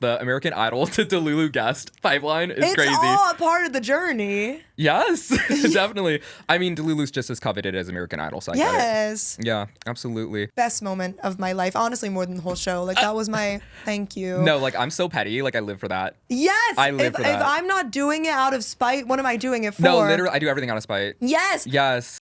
The American Idol to Delulu guest pipeline is crazy. It's all a part of the journey. Yes, definitely. I mean, Delulu's just as coveted as American Idol, so I get it. Yeah, absolutely. Best moment of my life. Honestly, more than the whole show. Like, that was my thank you. No, like, I'm so petty. Like, I live for that. Yes. I live for that. If I'm not doing it out of spite, what am I doing it for? No, literally, I do everything out of spite. Yes. Yes.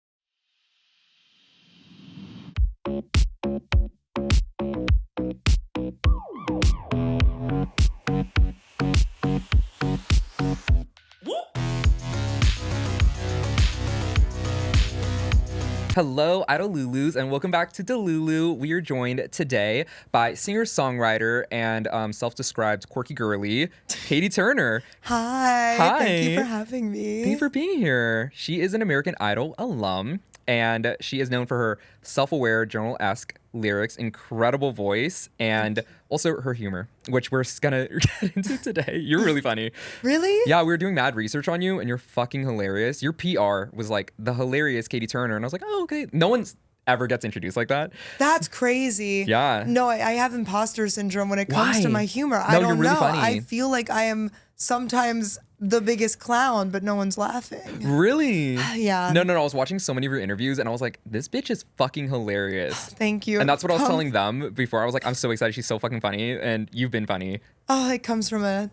Hello, Idolulus, and welcome back to Delulu. We are joined today by singer-songwriter and self-described quirky girly, Catie Turner. Hi. Thank you for having me. Thank you for being here. She is an American Idol alum, and she is known for her self-aware, journal-esque lyrics, incredible voice, and also her humor, which we're gonna get into today. You're really funny. Really? Yeah, we were doing mad research on you, and you're fucking hilarious. Your PR was like, the hilarious Catie Turner, and I was like, oh, okay. No one's ever gets introduced like that. That's crazy. Yeah. No, I have imposter syndrome when it comes to my humor. I No, don't you're really know. funny. I feel like I am sometimes the biggest clown, but no one's laughing. Really? Yeah. No. I was watching so many of your interviews, and I was like, this bitch is fucking hilarious. Thank you. And that's what I was telling them before. I was like, I'm so excited. She's so fucking funny, and you've been funny. Oh, it comes from a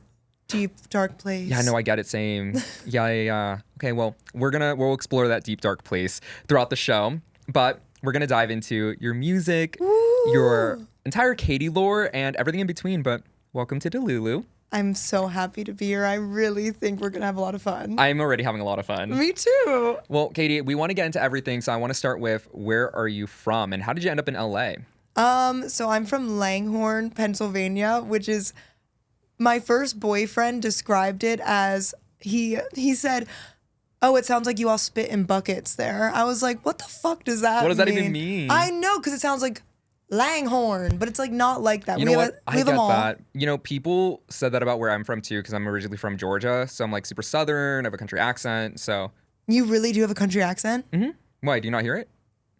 deep, dark place. Yeah, no, I get it. Same. Yeah. Okay, well, we'll explore that deep, dark place throughout the show, but we're gonna dive into your music, your entire Catie lore, and everything in between. But welcome to Delulu. I'm so happy to be here. I really think we're gonna have a lot of fun. I'm already having a lot of fun. Me too. Well, Catie, we want to get into everything, so I want to start with, where are you from, and how did you end up in LA? So I'm from Langhorne, Pennsylvania, which is, my first boyfriend described it as, he said, oh, it sounds like you all spit in buckets there. I was like, what the fuck does that mean? What does that even mean? I know, because it sounds like Langhorne, but it's like not like that. You we know have what? We have them all. That. You know, people said that about where I'm from too, because I'm originally from Georgia, so I'm like super Southern, I have a country accent, so. You really do have a country accent? Mm-hmm. Why, do you not hear it?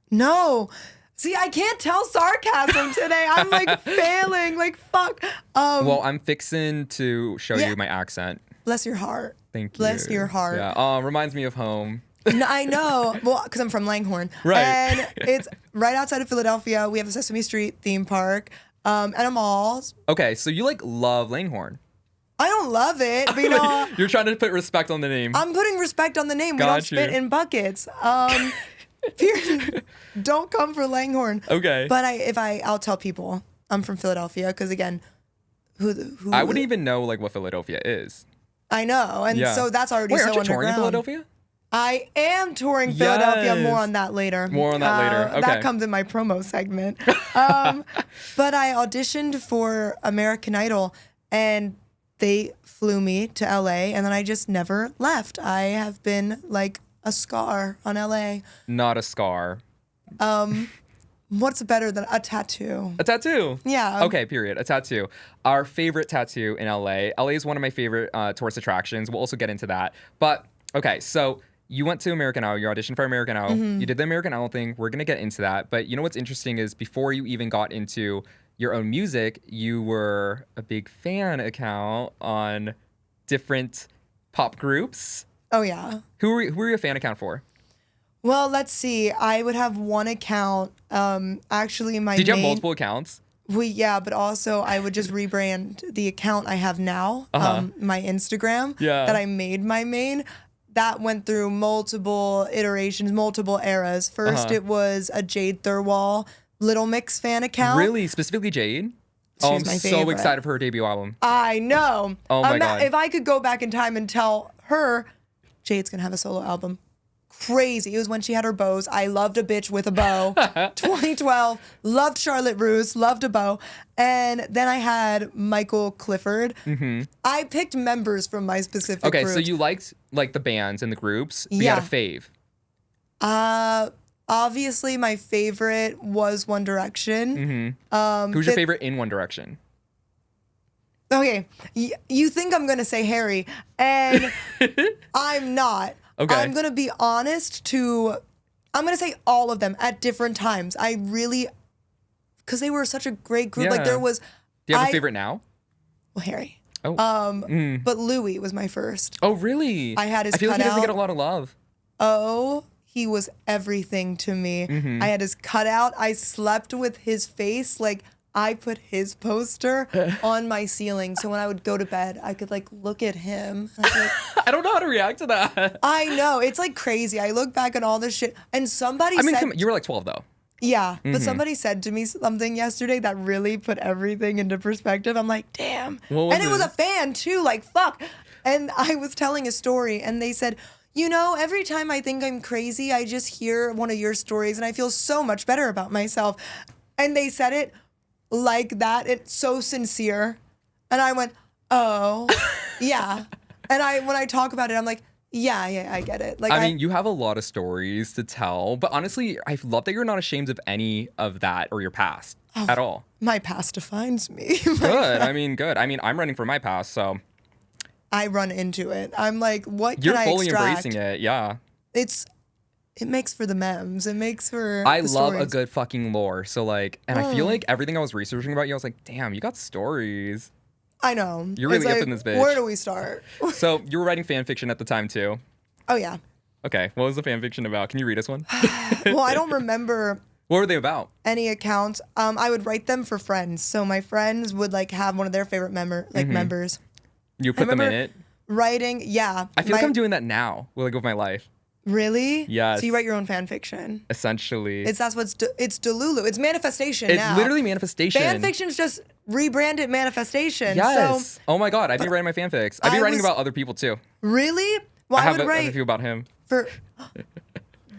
No. See, I can't tell sarcasm today. I'm like failing, like fuck. Well, I'm fixing to show you my accent. Bless your heart. Thank you. Bless your heart. Yeah, reminds me of home. No, I know. Well, because I'm from Langhorne. Right. And it's right outside of Philadelphia. We have a Sesame Street theme park and a mall. Okay, so you like love Langhorne. I don't love it, but you know. You're trying to put respect on the name. I'm putting respect on the name. We Got don't spit you. in buckets. Don't come for Langhorne. Okay. But I'll tell people I'm from Philadelphia because again, who I wouldn't even know like what Philadelphia is. I know, and so that's already so aren't you underground. touring in Philadelphia? I am touring Philadelphia. Yes. More on that later. More on that later. Okay. That comes in my promo segment. But I auditioned for American Idol, and they flew me to LA, and then I just never left. I have been like a scar on LA. Not a scar. What's better than a tattoo? A tattoo. Yeah. Okay, period. A tattoo. Our favorite tattoo in LA. LA is one of my favorite tourist attractions. We'll also get into that. But, okay, so you went to American Idol. You auditioned for American Idol. Mm-hmm. You did the American Idol thing. We're going to get into that. But you know what's interesting is before you even got into your own music, you were a big fan account on different pop groups. Oh, yeah. Who were you a fan account for? Well, let's see. I would have one account. Actually, my Did you have main- multiple accounts? Yeah, but also I would just rebrand the account I have now, my Instagram, that I made my main. That went through multiple iterations, multiple eras. First, it was a Jade Thirlwall Little Mix fan account. Really? Specifically Jade? Oh, I'm my so favorite. excited for her debut album. I know. Oh my God. If I could go back in time and tell her, Jade's gonna have a solo album. Crazy. It was when she had her bows. I loved a bitch with a bow. 2012. Loved Charlotte Russe. Loved a bow. And then I had Michael Clifford. Mm-hmm. I picked members from my specific Okay, groups. so you liked like the bands and the groups, but you had a fave. Obviously, my favorite was One Direction. Mm-hmm. Who's your favorite in One Direction? Okay, you think I'm gonna say Harry, and I'm not. Okay. I'm gonna be honest I'm gonna say all of them at different times. Because they were such a great group. Yeah. Like there was. Do you have a favorite now? Well, Harry. Oh. But Louis was my first. Oh, really? I had his I feel like he doesn't cutout. get a lot of love. Oh, he was everything to me. I had his cutout. I slept with his face. Like, I put his poster on my ceiling. So when I would go to bed, I could like look at him. I'd be like, I don't know how to react to that. I know. It's like crazy. I look back at all this shit. And somebody said, come on, you were like 12 though. yeah, but somebody said to me something yesterday that really put everything into perspective. I'm like, damn. What was And it was it? a fan too, like, fuck. And I was telling a story and they said, you know, every time I think I'm crazy, I just hear one of your stories and I feel so much better about myself. And they said it like that. It's so sincere. And I went, oh, yeah. And when I talk about it, I'm like, yeah, I get it. Like, I mean, you have a lot of stories to tell, but honestly, I love that you're not ashamed of any of that or your past at all. my past defines me. Good. I mean, good. I mean, I'm running for my past, so I run into it. I'm like, what can you're I fully extract? embracing it. Yeah. It makes for the memes. It makes for I the love a stories. good fucking lore. So like, and I feel like everything I was researching about you, I was like, damn, you got stories. I know. You're really It's up like, in this bitch. Where do we start? So you were writing fan fiction at the time too. Oh yeah. Okay, what was the fan fiction about? Can you read us one? Well, I don't remember What were they about? any accounts. I would write them for friends. So my friends would like have one of their favorite members. You put them in remember- it. Writing, yeah. I feel like I'm doing that now, like with my life. Really? Yes. So you write your own fan fiction. Essentially, It's Delulu. It's manifestation it's now. literally manifestation. Fan fiction's just rebranded manifestation. Yes. So Oh my god, I'd be writing my fanfics. I'd be I writing was- about other people too. really? Well, I I have would I have a write few about him. for.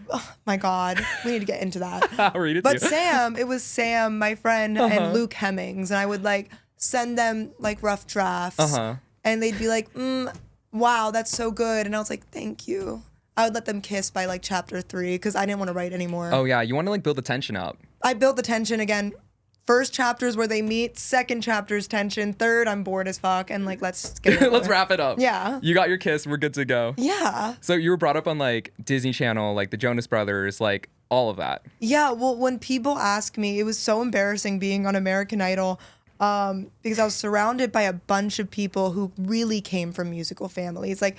Oh my God, we need to get into that. I'll read it But to you. Sam, it was Sam, my friend, Uh-huh. and Luke Hemmings, and I would like send them like rough drafts, Uh-huh. and they'd be like, "Wow, that's so good," and I was like, "Thank you." I would let them kiss by like chapter 3 because I didn't want to write anymore. Oh yeah, you want to like build the tension up. I built the tension again. First chapter's where they meet. Second chapter's tension. Third, I'm bored as fuck, and like let's get it over. Let's wrap it up. Yeah. You got your kiss. We're good to go. Yeah. So you were brought up on like Disney Channel, like the Jonas Brothers, like all of that. Yeah, well, when people ask me, it was so embarrassing being on American Idol because I was surrounded by a bunch of people who really came from musical families. Like,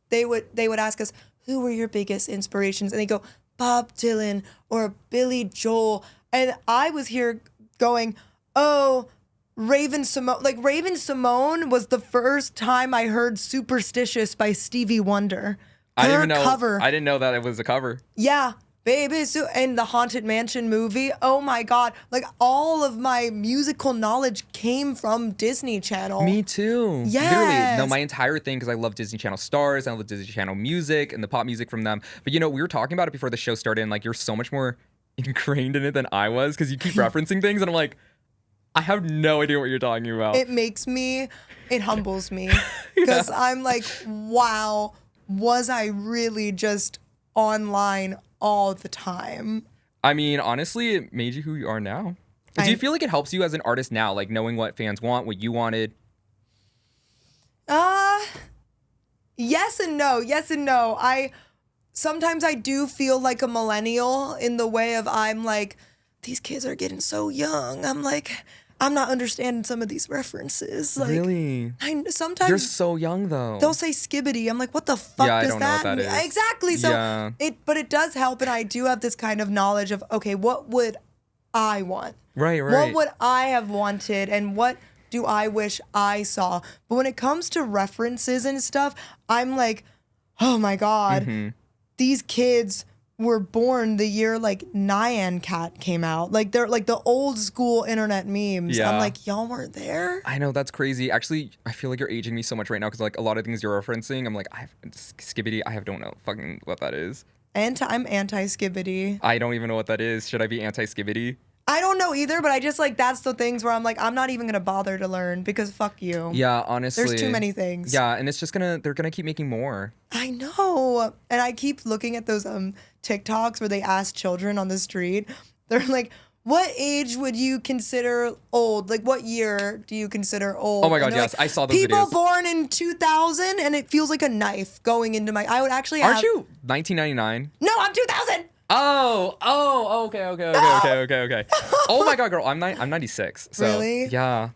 they would ask us, "Who were your biggest inspirations?" And they go, "Bob Dylan or Billy Joel." And I was here going, "Oh, Raven Simone." Like, Raven Simone was the first time I heard "Superstitious" by Stevie Wonder. I didn't Her even know. cover. I didn't know that it was a cover. Yeah, baby. So, and the Haunted Mansion movie. Oh my God. Like, all of my musical knowledge came from Disney Channel. Me too. Yes. Literally. No, my entire thing, because I love Disney Channel stars, I love Disney Channel music and the pop music from them. But you know, we were talking about it before the show started, and like you're so much more ingrained in it than I was, because you keep referencing things, and I'm like, I have no idea what you're talking about. It humbles me. Because I'm like, wow, was I really just online all the time? I mean, honestly, it made you who you are now. Do you feel like it helps you as an artist now, like knowing what fans want, what you wanted? Yes and no. Yes and no. Sometimes I do feel like a millennial in the way of I'm like, these kids are getting so young. I'm like, I'm not understanding some of these references. Like, Really? sometimes You're so young though. they'll say skibbity. I'm like, what the fuck Yeah, I does don't know what that that mean? is. Exactly. So Yeah. but it does help, and I do have this kind of knowledge of, okay, what would I want? Right. What would I have wanted, and what do I wish I saw? But when it comes to references and stuff, I'm like, oh my God, Mm-hmm. these kids were born the year like Nyan Cat came out. Like, they're like the old school internet memes. Yeah. I'm like, y'all weren't there? I know, that's crazy. Actually, I feel like you're aging me so much right now, because like a lot of things you're referencing, I'm like, I have skibbity. I don't know fucking what that is. I'm anti-skibbity. I don't even know what that is. Should I be anti-skibbity? I don't know either, but I just like, that's the things where I'm like, I'm not even gonna bother to learn because fuck you. Yeah, honestly. There's too many things. Yeah, and it's just they're gonna keep making more. I know. And I keep looking at those TikToks where they ask children on the street. They're like, what age would you consider old? Like, what year do you consider old? Oh my God, And they're yes, like, I saw those people videos. born in 2000, and it feels like a knife going into my. I would actually Aren't have. you 1999? No, I'm 2000. Oh, okay. Oh my God, girl, I'm 96. So Really? yeah.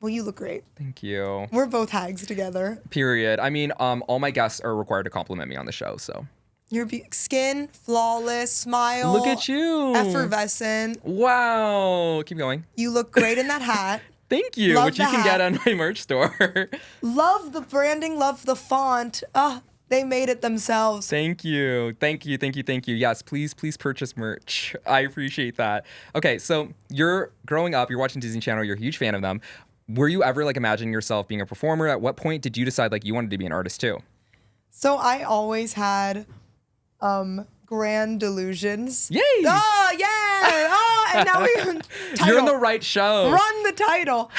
Well, you look great. Thank you. We're both hags together. Period. I mean, all my guests are required to compliment me on the show, so. Your skin, flawless, smile. Look at you. Effervescent. Wow. Keep going. You look great in that hat. Thank you, Love which you the can hat. get on my merch store. Love the branding, love the font. They made it themselves. Thank you. Thank you. Thank you. Thank you. Yes, please purchase merch. I appreciate that. Okay, so you're growing up, you're watching Disney Channel, you're a huge fan of them. Were you ever like imagining yourself being a performer? At what point did you decide like you wanted to be an artist too? So I always had grand delusions. Yay! Oh, yeah! Oh, and now we You're in the right show. Run the title.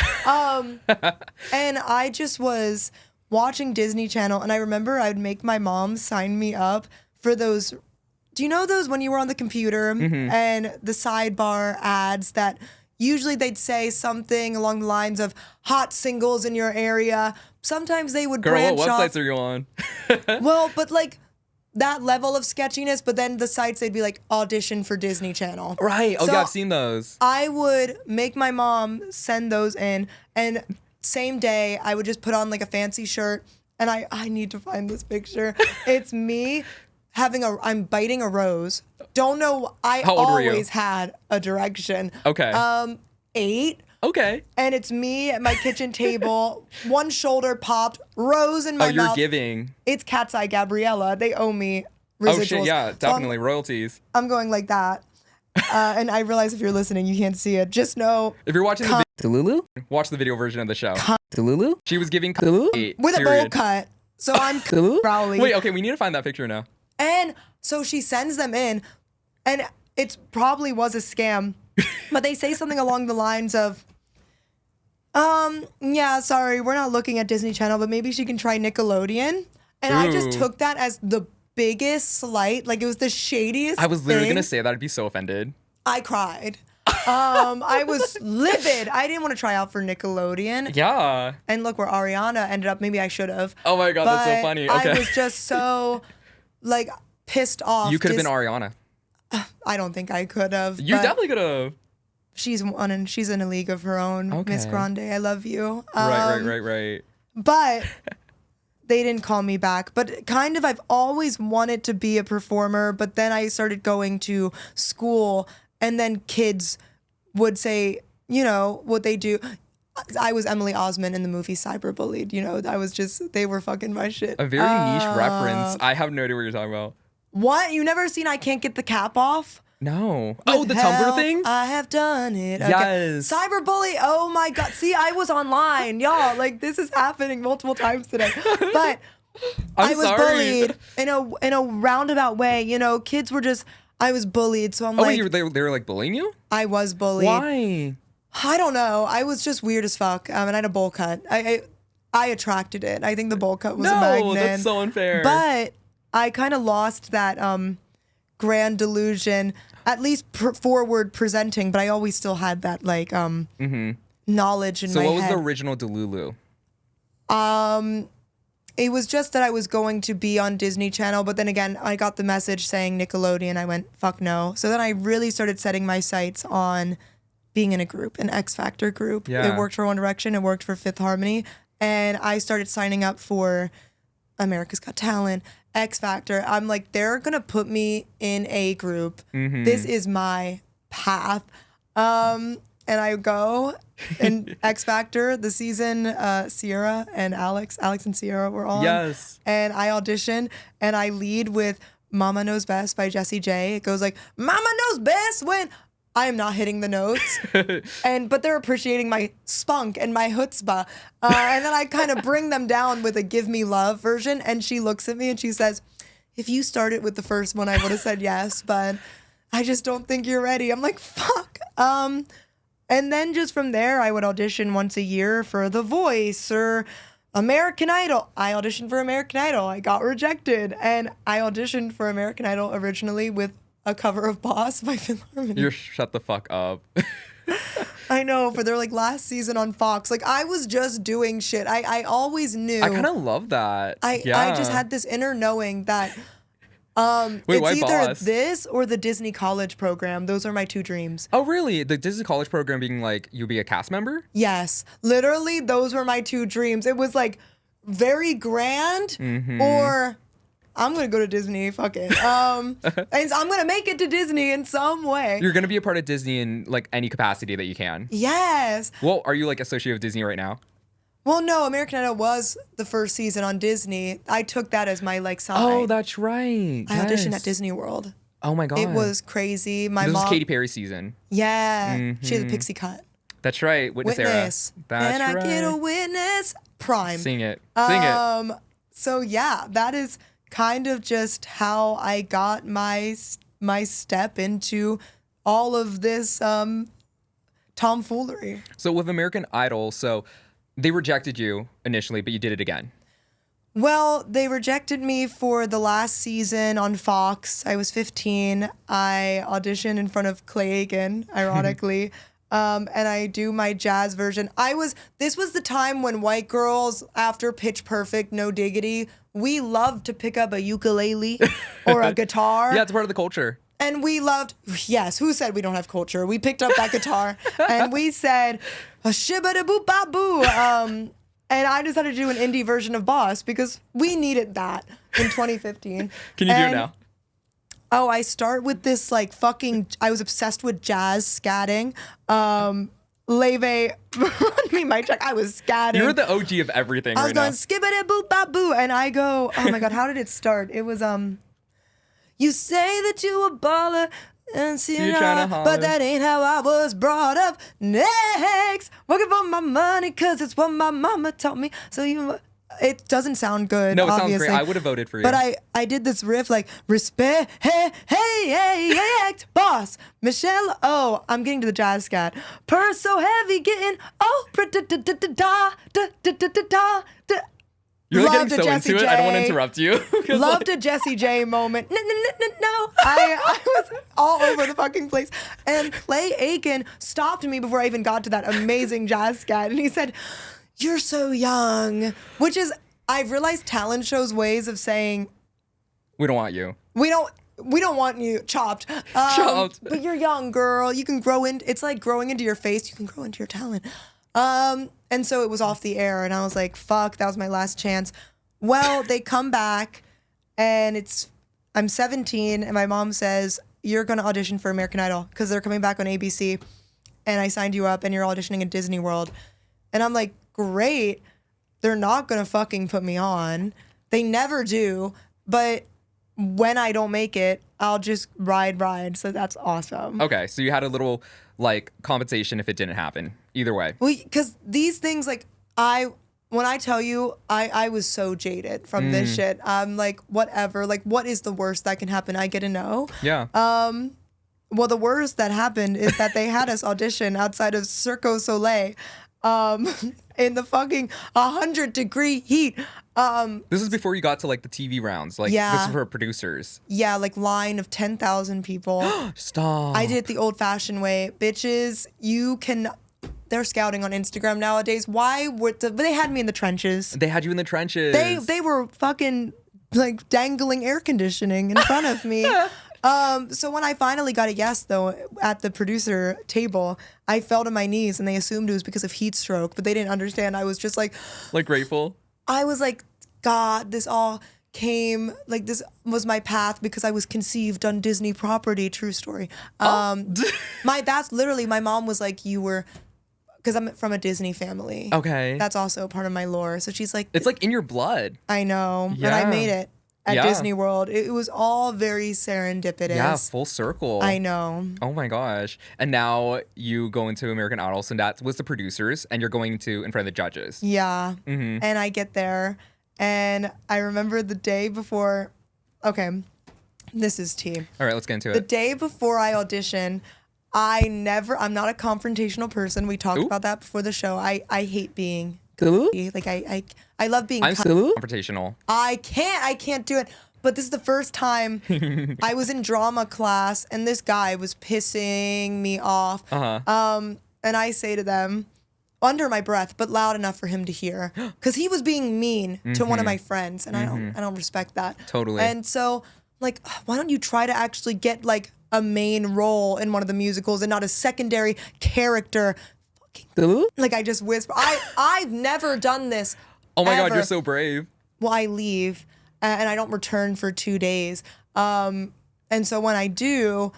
And I just was watching Disney Channel, and I remember I would make my mom sign me up for those. Do you know those when you were on the computer and the sidebar ads that usually they'd say something along the lines of hot singles in your area. Sometimes they would branch what off. websites are you on? Well, but like that level of sketchiness, but then the sites they'd be like audition for Disney Channel. Right. Oh, So yeah, I've seen those. I would make my mom send those in, and same day I would just put on like a fancy shirt, and I need to find this picture. It's me I'm biting a rose. Don't know. I How old were you? always had a direction. Okay. 8. Okay. And it's me at my kitchen table, one shoulder popped, rose in my Oh, you're mouth. giving. It's Cat's Eye Gabriella. They owe me residuals. Oh shit, yeah, So definitely royalties. I'm going like that. And I realize if you're listening, you can't see it. Just know If you're watching the Delulu? watch the video version of the show. Delulu? She was giving Delulu? 8, with a bowl period. cut. So I'm Delulu? Crowley. Wait, okay, we need to find that picture now. And so she sends them in, and it probably was a scam, but they say something along the lines of, yeah, sorry, we're not looking at Disney Channel, but maybe she can try Nickelodeon. And I just Ooh. took that as the biggest slight. Like, it was the shadiest I was literally thing. gonna say that. I'd be so offended. I cried. I was livid. I didn't want to try out for Nickelodeon. Yeah. And look where Ariana ended up. Maybe I should have. Oh my god, that's so But funny. Okay. I was just so, like, pissed off. You could have been Dis- Ariana. I don't think I could have. You but definitely could have. She's one, and she's in a league of her own. Miss Okay. Grande, I love you. Right. But they didn't call me back. But kind of, I've always wanted to be a performer. But then I started going to school, and then kids would say, you know, what they do. I was Emily Osment in the movie Cyberbullied. You know, they were fucking my shit. A very niche reference. I have no idea what you're talking about. What? You never seen I Can't Get the Cap Off? No. With Oh, the Tumblr help, thing? I have done it. Okay. Yes. Cyberbully. Oh my God. See, I was online. Y'all, like this is happening multiple times today. But I was sorry. bullied in a roundabout way. You know, kids were just, I was bullied. So I'm Oh, like, wait, they were like bullying you? I was bullied. Why? I don't know. I was just weird as fuck. And I had a bowl cut. I attracted it. I think the bowl cut was a No, magnet. that's so unfair. But I kind of lost that grand delusion, at least forward presenting, but I always still had that like knowledge in So my what was head. the original Delulu? It was just that I was going to be on Disney Channel, but then again, I got the message saying Nickelodeon. I went, fuck no. So then I really started setting my sights on being in a group, an X Factor group. Yeah. It worked for One Direction. It worked for Fifth Harmony. And I started signing up for America's Got Talent, X Factor. I'm like, they're going to put me in a group. This is my path. And I go in X Factor, the season Sierra and Alex and Sierra were on. Yes. And I audition and I lead with Mama Knows Best by Jessie J. It goes like, Mama knows best when I am not hitting the notes. But they're appreciating my spunk and my chutzpah. And then I kind of bring them down with a Give Me Love version. And she looks at me and she says, if you started with the first one, I would have said yes, but I just don't think you're ready. I'm like, fuck. And then just from there, I would audition once a year for The Voice or American Idol. I auditioned for American Idol. I got rejected. And I auditioned for American Idol originally with a cover of Boss by Fifth Harmony. You're shut the fuck up. I know, for their like last season on Fox. Like I was just doing shit. I always knew. I kind of love that. I Yeah. just had this inner knowing that Wait, It's why either Boss? this or the Disney college program. Those are my two dreams. Oh, really? The Disney College program being like, you'll be a cast member? Yes, literally, those were my two dreams. It was like very grand, Mm-hmm. or I'm gonna go to Disney. Fuck it. And I'm gonna make it to Disney in some way. You're going to be a part of Disney in like any capacity that you can. Yes. Well, are you like associated with Disney right now? Well, no, American Idol was the first season on Disney. I took that as my like side. Oh, that's right. I auditioned Yes. at Disney World. Oh my God. It was crazy. My This mom. was Katy Perry's season. Yeah, she had a pixie cut. That's right. Witness, Witness. era. That's and I right. get a witness. Prime. Sing it. Sing it. So yeah, that is kind of just how I got my step into all of this tomfoolery. So with American Idol, so they rejected you initially, but you did it again. Well, they rejected me for the last season on Fox. I was 15. I auditioned in front of Clay Aiken, ironically. And I do my jazz version. This was the time when white girls, after Pitch Perfect, No Diggity, we loved to pick up a ukulele or a guitar. Yeah, it's part of the culture. And we loved, yes, who said we don't have culture? We picked up that guitar and we said, shibba-da-boo-ba-boo. And I decided to do an indie version of Boss because we needed that in 2015. Can you do it now? Oh, I start with this like fucking, I was obsessed with jazz scatting. Leve, run me my check. I was scatting. You're the OG of everything I was right going now. skibbity-boo-ba-boo. And I go, oh my God, how did it start? It was, you say that you a baller and see You're now, trying to holler. but that ain't how I was brought up. Next, working for my money because it's what my mama taught me. So it doesn't sound good. No, it obviously. sounds great. I would have voted for you. But I did this riff like respect, hey, act, boss, Michelle. Oh, I'm getting to the jazz scat. Purse so heavy, getting You're like Loved getting a so Jessie into it. I don't want to J. interrupt you. 'Cause, Loved like, a Jessie J moment. No. I was all over the fucking place. And Clay Aiken stopped me before I even got to that amazing jazz scat. And he said, "You're so young," which is, I've realized talent shows ways of saying, we don't want you. we don't want you chopped. Chopped. But you're young, girl. You can grow in. It's like growing into your face. You can grow into your talent. And so it was off the air, and I was like, fuck, that was my last chance. Well, they come back, and I'm 17, and my mom says, you're going to audition for American Idol because they're coming back on ABC, and I signed you up, and you're auditioning at Disney World. And I'm like, great. They're not going to fucking put me on. They never do, but when I don't make it, I'll just ride. So that's awesome. Okay, so you had a little like compensation if it didn't happen. Either way. Well, because these things, like, when I tell you, I was so jaded from this shit. I'm like, whatever. Like, what is the worst that can happen? I get a no. Yeah. Well, the worst that happened is that they had us audition outside of Cirque Soleil in the fucking 100-degree heat. This is before you got to like the TV rounds. Like Yeah. this is for producers. Yeah, like line of 10,000 people. Stop. I did it the old-fashioned way. Bitches, they're scouting on Instagram nowadays. Why would they had me in the trenches. They had you in the trenches. They were fucking like dangling air conditioning in front of me. So when I finally got a yes though at the producer table, I fell to my knees and they assumed it was because of heat stroke, but they didn't understand. I was just like grateful. I was like, God, this all came, like this was my path because I was conceived on Disney property. True story. That's literally, my mom was like, you were, because I'm from a Disney family. Okay. That's also part of my lore. So she's like, It's like in your blood. I know, Yeah. and I made it at Yeah. Disney World. It was all very serendipitous. Yeah, full circle. I know. Oh my gosh. And now you go into American Idol, so that was the producers, and you're going in front of the judges. Yeah. Mm-hmm. And I get there, and I remember the day before. Okay, this is tea. All right, let's get into The it. day before I audition, I'm not a confrontational person. We talked Ooh. about that before the show. I hate being like I love being I'm so confrontational. I can't do it. But this is the first time I was in drama class and this guy was pissing me off. Uh-huh. And I say to them under my breath, but loud enough for him to hear, because he was being mean to one of my friends, and I don't respect that. Totally. And so like, why don't you try to actually get like a main role in one of the musicals and not a secondary character? Like I just whisper. I've never done this. Oh my God, ever. you're so brave. Well, I leave and I don't return for 2 days. And so when I do,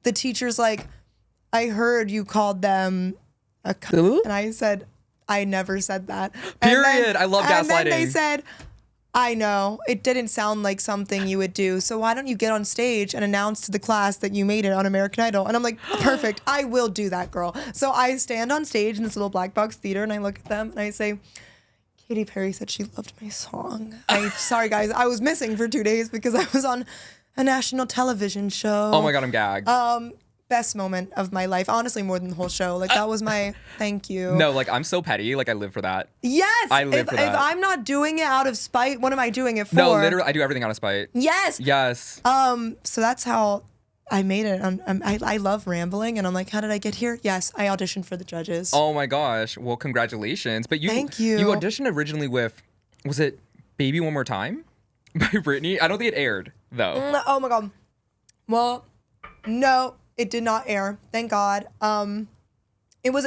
the teacher's like, I heard you called them a cunt. And I said, I never said that. Period. I love gaslighting. And then they said, I know, it didn't sound like something you would do. So why don't you get on stage and announce to the class that you made it on American Idol? And I'm like, perfect. I will do that, girl. So I stand on stage in this little black box theater and I look at them and I say, Katy Perry said she loved my song. Sorry, guys. I was missing for 2 days because I was on a national television show. Oh my God, I'm gagged. Best moment of my life. Honestly, more than the whole show. Like, that was my thank you. No, like, I'm so petty. Like, I live for that. Yes. I live for that. If I'm not doing it out of spite, what am I doing it for? No, literally, I do everything out of spite. Yes. Yes. So that's how I made it. I love rambling, and I'm like, how did I get here? Yes, I auditioned for the judges. Oh my gosh. Well, congratulations. But Thank you. You auditioned originally with, was it Baby One More Time by Britney? I don't think it aired, though. Oh my God. Well, no. It did not air, thank God. It was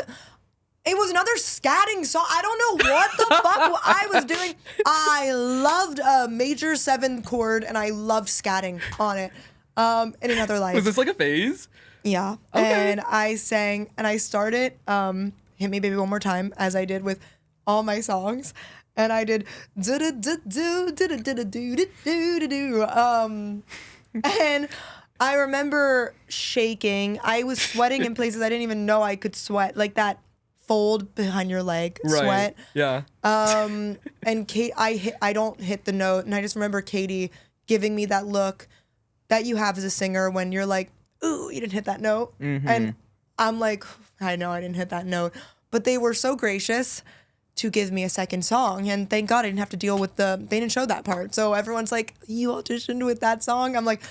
another scatting song. I don't know what the fuck I was doing. I loved a major 7th chord and I loved scatting on it. In another life. Was this like a phase? Yeah. Okay. And I sang and I started Hit Me Baby One More Time, as I did with all my songs. And I did and I remember shaking. I was sweating in places I didn't even know I could sweat, like that fold behind your leg sweat. Yeah. And I don't hit the note, and I just remember Katie giving me that look that you have as a singer when you're like, "Ooh, you didn't hit that note," and I'm like, "I know I didn't hit that note," but they were so gracious to give me a second song, and thank God I didn't have to deal with they didn't show that part. So everyone's like, "You auditioned with that song?" I'm like,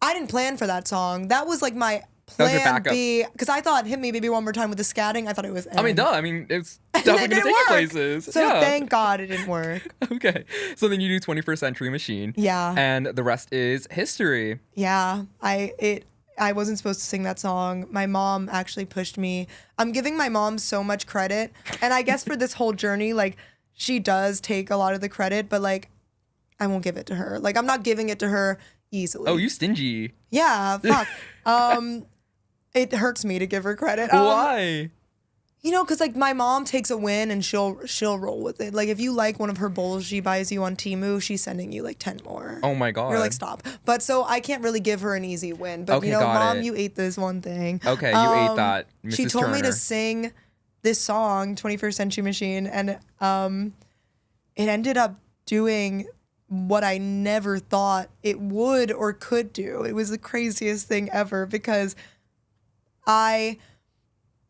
I didn't plan for that song. That was like my plan B, because I thought "Hit Me Baby One More Time" with the scatting. I thought it was. I mean, duh. I mean, it's definitely gonna take you places. So yeah. Thank God it didn't work. Okay. So then you do 21st Century Machine. Yeah. And the rest is history. Yeah. I wasn't supposed to sing that song. My mom actually pushed me. I'm giving my mom so much credit, and I guess for this whole journey, like, she does take a lot of the credit, but like, I won't give it to her. Like, I'm not giving it to her easily. Oh, you stingy. Yeah, fuck. It hurts me to give her credit. Why? You know, because like my mom takes a win and she'll roll with it. Like, if you like one of her bowls she buys you on Temu, she's sending you like 10 more. Oh my God. You're like, stop. But so I can't really give her an easy win. But Okay, you know, got Mom, it. you ate this one thing. Okay, you ate that, Mrs. She told me Turner. to sing this song, 21st Century Machine, and it ended up doing what I never thought it would or could do. It was the craziest thing ever, because I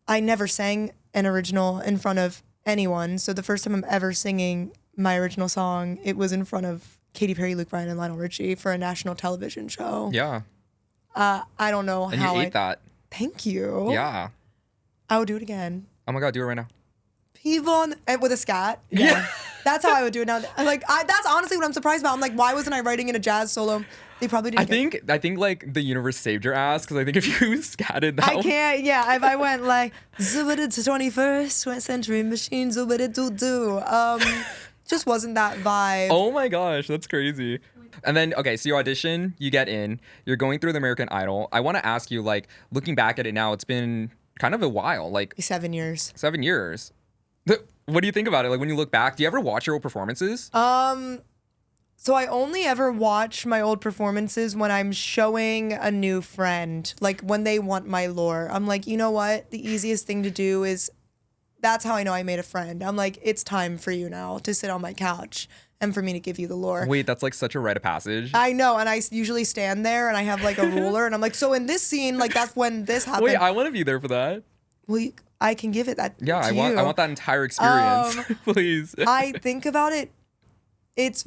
never sang an original in front of anyone. So the first time I'm ever singing my original song, it was in front of Katy Perry, Luke Bryan, and Lionel Richie for a national television show. Yeah. I don't know And how you ate that. Thank you. Yeah. I would do it again. Oh my God, do it right now. People with a scat. Yeah. That's how I would do it now. Like, that's honestly what I'm surprised about. I'm like, why wasn't I writing in a jazz solo? They probably didn't. I think like the universe saved your ass, because I think if you scatted that I can't. Yeah, if I went like "Zubida to 21st Century Machine, zubida do do," just wasn't that vibe. Oh my gosh, that's crazy. And then, okay, so you audition, you get in, you're going through the American Idol. I want to ask you, like, looking back at it now, it's been kind of a while, like 7 years. 7 years. What do you think about it? Like, when you look back, do you ever watch your old performances? So I only ever watch my old performances when I'm showing a new friend, like when they want my lore. I'm like, you know what? The easiest thing to do is, that's how I know I made a friend. I'm like, it's time for you now to sit on my couch and for me to give you the lore. Wait, that's like such a rite of passage. I know, and I usually stand there and I have like a ruler and I'm like, so in this scene, like that's when this happened. Wait, I want to be there for that. Well, I can give it that. Yeah, to I you. want that entire experience, please. I think about it. It's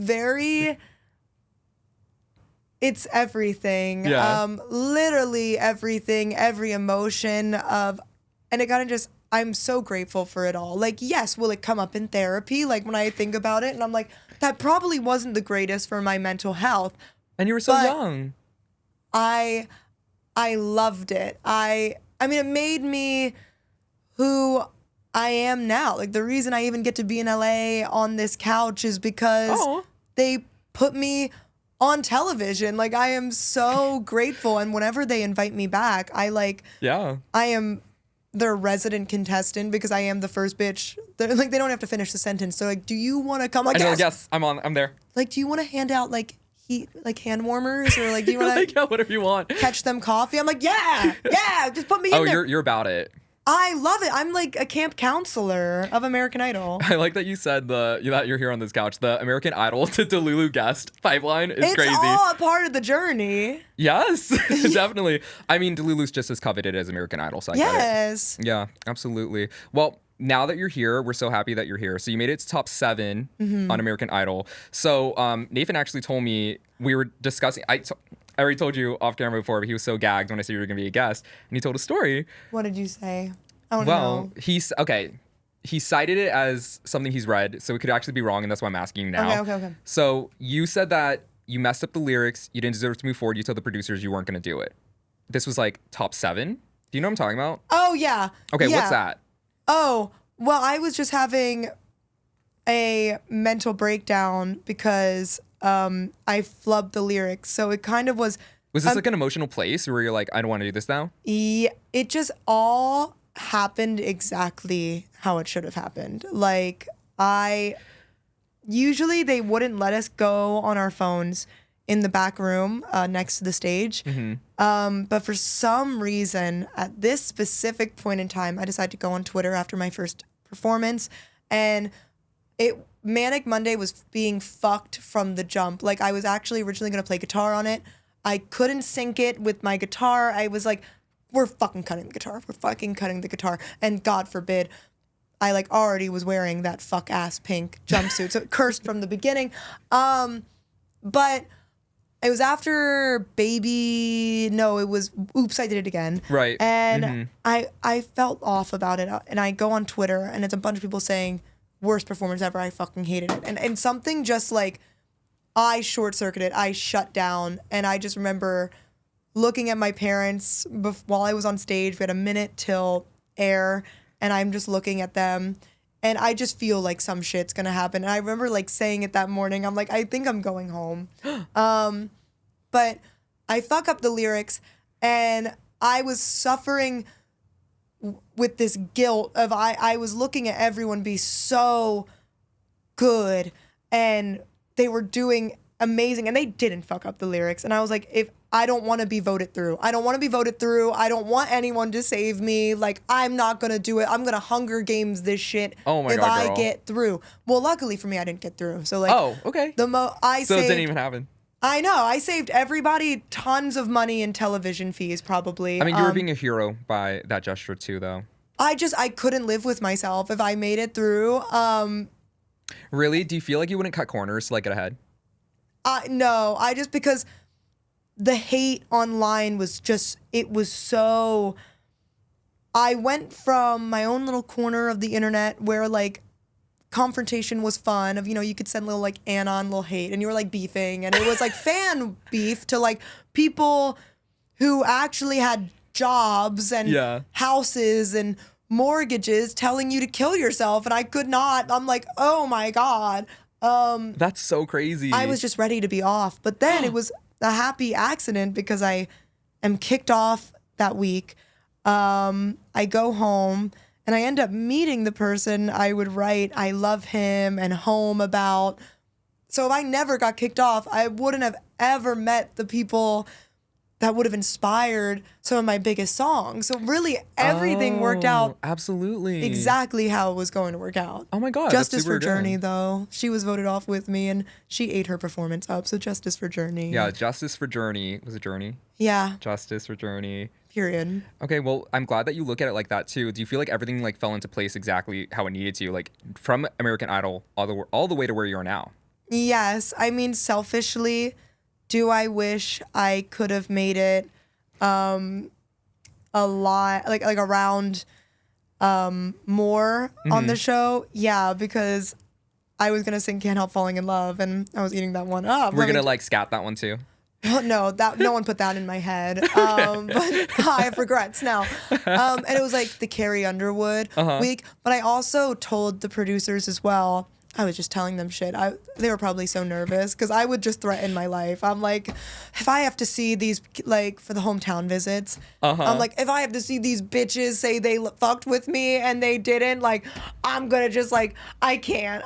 everything. Yeah. Literally everything, every emotion and it kind of just, I'm so grateful for it all. Like, yes, will it come up in therapy? Like when I think about it and I'm like, that probably wasn't the greatest for my mental health, And you were so But young. I loved it. I mean, it made me who I am now. Like, the reason I even get to be in LA on this couch is because Oh. they put me on television. Like, I am so grateful. And whenever they invite me back, Yeah. I am their resident contestant because I am the first bitch. They're like, they don't have to finish the sentence. They're like, do you want to come? Like, And you're yes. like, yes, I'm there. Like, do you want to hand out like hand warmers, or like, do you want to Like, yeah, whatever you want. catch them coffee? I'm like, yeah, just put me in Oh, there. you're about it. I love it. I'm like a camp counselor of American Idol. I like that you said that you're here on this couch. The American Idol to Delulu guest pipeline is It's crazy. all a part of the journey. Yes, definitely. I mean, Delulu's just as coveted as American Idol, so I get it. Yes. Yeah, absolutely. Well, now that you're here, we're so happy that you're here. So you made it to top 7 on American Idol. So Nathan actually told me, we were discussing, I already told you off camera before, but he was so gagged when I said you were going to be a guest. And he told a story. What did you say? I don't Well, know. he cited it as something he's read, so it could actually be wrong, and that's why I'm asking you now. Okay. So you said that you messed up the lyrics, you didn't deserve to move forward, you told the producers you weren't going to do it. This was like top 7. Do you know what I'm talking about? Oh, yeah. Okay, Yeah. what's that? Oh, well, I was just having a mental breakdown because I flubbed the lyrics. So it kind of was. Was this like an emotional place where you're like, I don't want to do this now? Yeah, it just all happened exactly how it should have happened. Like, usually they wouldn't let us go on our phones in the back room next to the stage. But for some reason, at this specific point in time, I decided to go on Twitter after my first performance, and Manic Monday was being fucked from the jump. Like, I was actually originally going to play guitar on it. I couldn't sync it with my guitar. I was like, we're fucking cutting the guitar. We're fucking cutting the guitar. And God forbid, I like already was wearing that fuck ass pink jumpsuit. So it cursed from the beginning. But it was after it was Oops, I Did It Again. Right. And I felt off about it. And I go on Twitter and it's a bunch of people saying, worst performance ever. I fucking hated it. And something just like, I short-circuited. I shut down. And I just remember looking at my parents while I was on stage. We had a minute till air. And I'm just looking at them. And I just feel like some shit's gonna happen. And I remember like saying it that morning. I'm like, I think I'm going home. But I fuck up the lyrics. And I was suffering with this guilt of I was looking at everyone be so good. And they were doing amazing. And they didn't fuck up the lyrics. And I was like, if I don't want to be voted through. I don't want to be voted through. I don't want anyone to save me. Like, I'm not going to do it. I'm going to Hunger Games this shit Oh my if God, I girl. get through. Well, luckily for me, I didn't get through. So, like, Oh, okay. so So it didn't even happen. I know. I saved everybody tons of money in television fees, probably. I mean, you were being a hero by that gesture too, though. I couldn't live with myself if I made it through. Really? Do you feel like you wouldn't cut corners to like get ahead? No, because the hate online was just, it was so, I went from my own little corner of the internet where like confrontation was fun of, you could send little like anon, little hate, and you were like beefing, and it was like fan beef to like people who actually had jobs and houses and mortgages telling you to kill yourself, and I could not. I'm like, oh my God. That's so crazy. I was just ready to be off. But then it was a happy accident because I am kicked off that week. I go home and I end up meeting the person I would write I Love Him and Home about. So if I never got kicked off, I wouldn't have ever met the people that would have inspired some of my biggest songs. So really everything worked out absolutely exactly how it was going to work out. Oh my God. Justice that's for super Journey, good. though. She was voted off with me and she ate her performance up. So Justice for Journey. Yeah, Justice for Journey. Was it Journey? Yeah. Justice for Journey. Period. Okay, well, I'm glad that you look at it like that too. Do you feel like everything like fell into place exactly how it needed to, like from American Idol all the way to where you are now? Yes. I mean, selfishly, do I wish I could have made it a lot, like around more on the show? Yeah, because I was going to sing Can't Help Falling in Love and I was eating that one up. We're going to like scat that one too. Well, no, that no one put that in my head. But I have regrets now. And it was like the Carrie Underwood week. But I also told the producers as well. I was just telling them shit. They were probably so nervous because I would just threaten my life. I'm like, if I have to see these, like, for the hometown visits, I'm like, if I have to see these bitches say they fucked with me and they didn't, like, I'm gonna just, like, I can't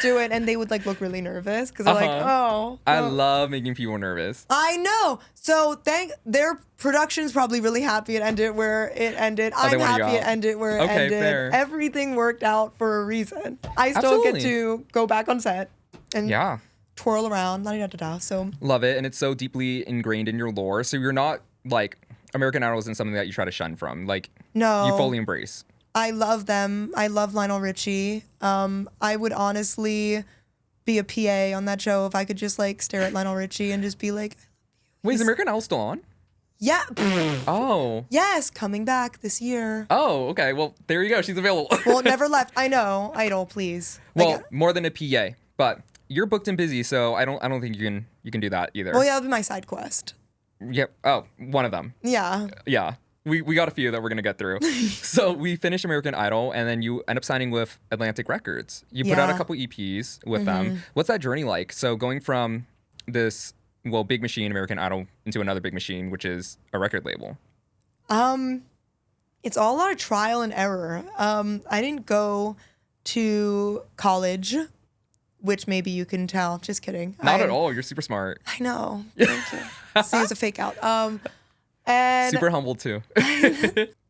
do it. And they would, like, look really nervous because they're like, oh. I love making people nervous. I know. So their production's probably really happy it ended where it ended. I'm happy it ended where it ended. Fair. Everything worked out for a reason. I still get to go back on set and twirl around, la-di-da-da-da. So love it, and it's so deeply ingrained in your lore. So you're not like American Idol isn't something that you try to shun from. Like no, you fully embrace. I love them. I love Lionel Richie. I would honestly be a PA on that show if I could just like stare at Lionel Richie and just be like, wait, is American Idol still on? Yeah. Oh. Yes, coming back this year. Oh, okay. Well, there you go. She's available. Well, never left. I know. Idol, please. Well, more than a PA, but you're booked and busy, so I don't think you can do that either. Well, yeah, that'll be my side quest. Yep. Oh, one of them. Yeah. Yeah. We got a few that we're gonna get through. So we finished American Idol, and then you end up signing with Atlantic Records. You put out a couple EPs with them. What's that journey like? So going from this big machine, American Idol, into another big machine, which is a record label. It's all a lot of trial and error. I didn't go to college, which maybe you can tell. Just kidding. Not at all. You're super smart. I know. Thank you. See, it's a fake out. And super humble too.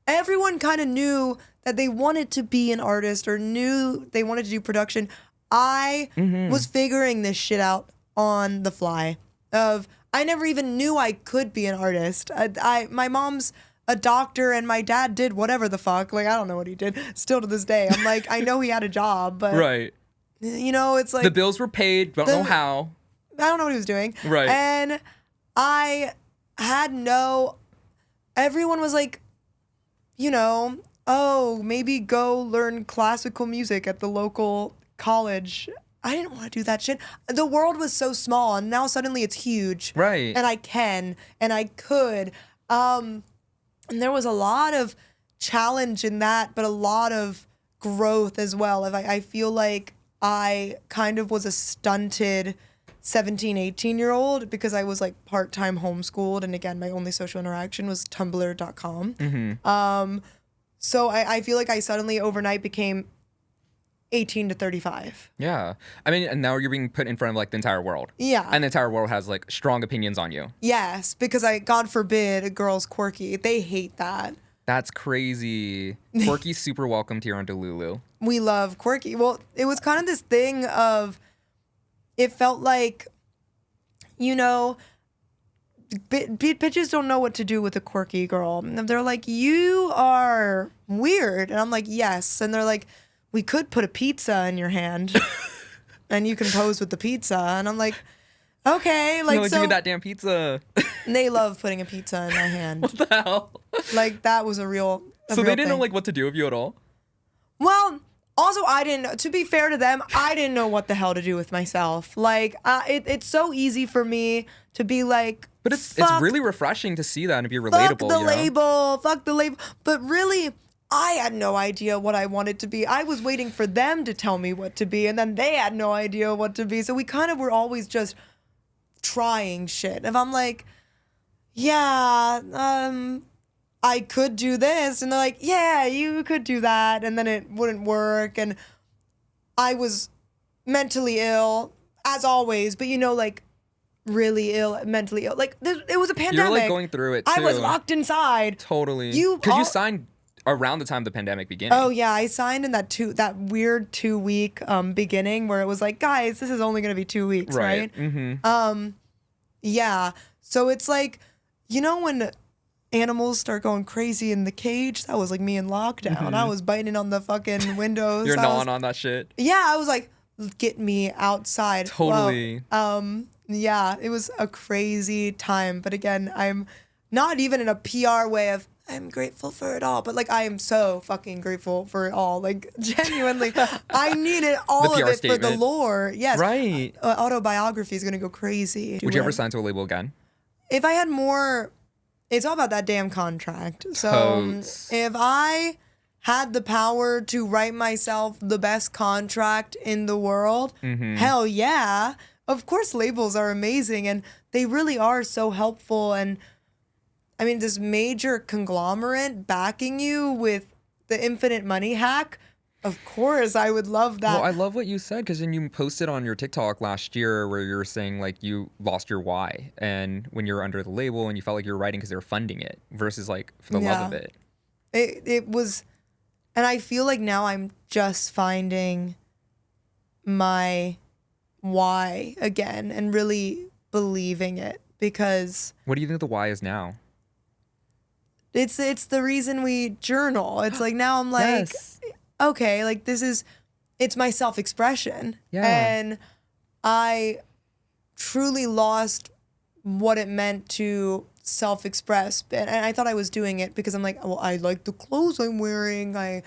Everyone kind of knew that they wanted to be an artist or knew they wanted to do production. I was figuring this shit out on the fly. I never even knew I could be an artist. My mom's a doctor and my dad did whatever the fuck. Like, I don't know what he did. Still to this day, I'm like, I know he had a job, but right. You know, it's like the bills were paid. Don't know how. I don't know what he was doing. Right. And I had everyone was like, you know, oh, maybe go learn classical music at the local college. I didn't want to do that shit. The world was so small, and now suddenly it's huge. Right. And I can, and I could. And there was a lot of challenge in that, but a lot of growth as well. I feel like I kind of was a stunted 17, 18-year-old because I was like part-time homeschooled. And again, my only social interaction was tumblr.com. So I feel like I suddenly overnight became 18 to 35. Yeah. I mean, and now you're being put in front of like the entire world. Yeah. And the entire world has like strong opinions on you. Yes, because God forbid a girl's quirky. They hate that. That's crazy. Quirky's super welcomed here on Delulu. We love quirky. Well, it was kind of this thing of, it felt like, you know, bitches don't know what to do with a quirky girl. And they're like, you are weird. And I'm like, yes. And they're like, we could put a pizza in your hand and you can pose with the pizza. And I'm like, okay. Like, no, so give me that damn pizza. They love putting a pizza in my hand. What the hell? Like, that was a real So they didn't know like what to do with you at all? Well, also, I didn't, to be fair to them, I didn't know what the hell to do with myself. Like, it's so easy for me to be like, but it's really refreshing to see that and be relatable. Fuck the label, fuck the label. But really, I had no idea what I wanted to be. I was waiting for them to tell me what to be, and then they had no idea what to be. So we kind of were always just trying shit. If I'm like, yeah, I could do this, and they're like, yeah, you could do that, and then it wouldn't work, and I was mentally ill, as always, but you know, like, really ill, mentally ill. Like, it was a pandemic. You're like going through it too. I was locked inside. Totally. Because you signed around the time the pandemic began. Oh yeah, I signed in that weird 2-week beginning where it was like, guys, this is only gonna be 2 weeks, right? Mm-hmm. Yeah. So it's like, you know, when animals start going crazy in the cage, that was like me in lockdown. Mm-hmm. I was biting on the fucking windows. You're gnawing on that shit. Yeah, I was like, get me outside. Totally. Well, yeah, it was a crazy time. But again, I'm not even in a PR way of I'm grateful for it all, but like I am so fucking grateful for it all. Like genuinely, I needed all of it for the lore. Yes, right. Autobiography is gonna go crazy. Would you ever sign to a label again? if I had more, it's all about that damn contract. So Totes. if I had the power to write myself the best contract in the world, hell yeah. Of course, labels are amazing and they really are so helpful. And I mean, this major conglomerate backing you with the infinite money hack, of course, I would love that. Well, I love what you said because then you posted on your TikTok last year where you were saying like you lost your why and when you were under the label and you felt like you were writing because they were funding it versus like for the love of it. It was, and I feel like now I'm just finding my why again and really believing it because What do you think the why is now? it's the reason we journal. It's like now I'm like, Yes. okay, like it's my self-expression. Yeah. And I truly lost what it meant to self-express. And I thought I was doing it because I'm like, well, I like the clothes I'm wearing. I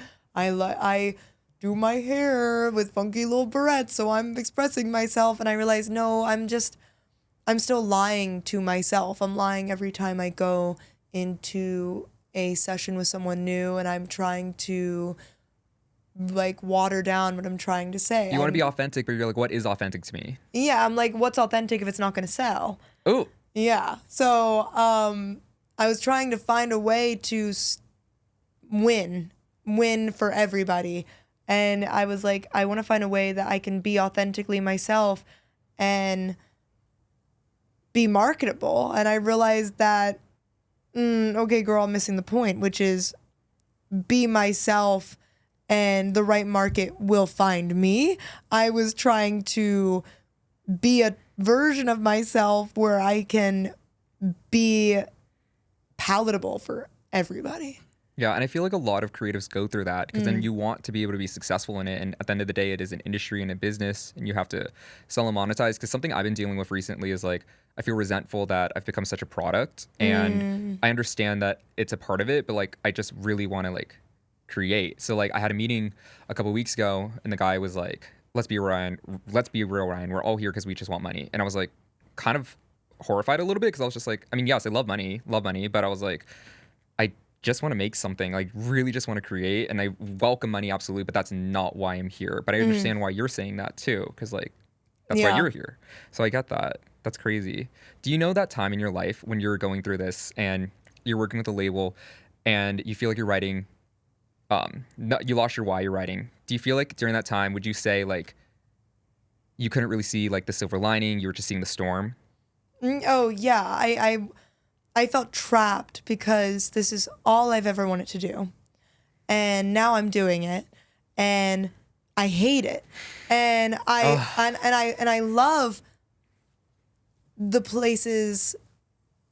do my hair with funky little barrettes, so I'm expressing myself. And I realized, no, I'm still lying to myself. I'm lying every time I go into a session with someone new and I'm trying to like water down what I'm trying to say. You want to be authentic, but you're like, what is authentic to me? Yeah, I'm like, what's authentic if it's not going to sell? Oh, Yeah. So I was trying to find a way to win for everybody. And I was like, I want to find a way that I can be authentically myself and be marketable. And I realized that, okay, girl, I'm missing the point, which is be myself and the right market will find me. I was trying to be a version of myself where I can be palatable for everybody. yeah. And I feel like a lot of creatives go through that because then you want to be able to be successful in it. And at the end of the day, it is an industry and a business and you have to sell and monetize. Because something I've been dealing with recently is like, I feel resentful that I've become such a product and I understand that it's a part of it, but like, I just really want to like create. So like I had a meeting a couple weeks ago and the guy was like, let's be real, Ryan. We're all here because we just want money. And I was like kind of horrified a little bit because I was just like, I mean, yes, I love money, but I was like, I just want to make something, like really just want to create. And I welcome money, absolutely, but that's not why I'm here. But I understand why you're saying that too, because like that's why you're here. So I get that. That's crazy. Do you know that time in your life when you're going through this and you're working with a label and you feel like you're writing, you lost your why you're writing. Do you feel like during that time, would you say like you couldn't really see like the silver lining, you were just seeing the storm? Oh yeah, I felt trapped because this is all I've ever wanted to do. And now I'm doing it and I hate it. And I love the places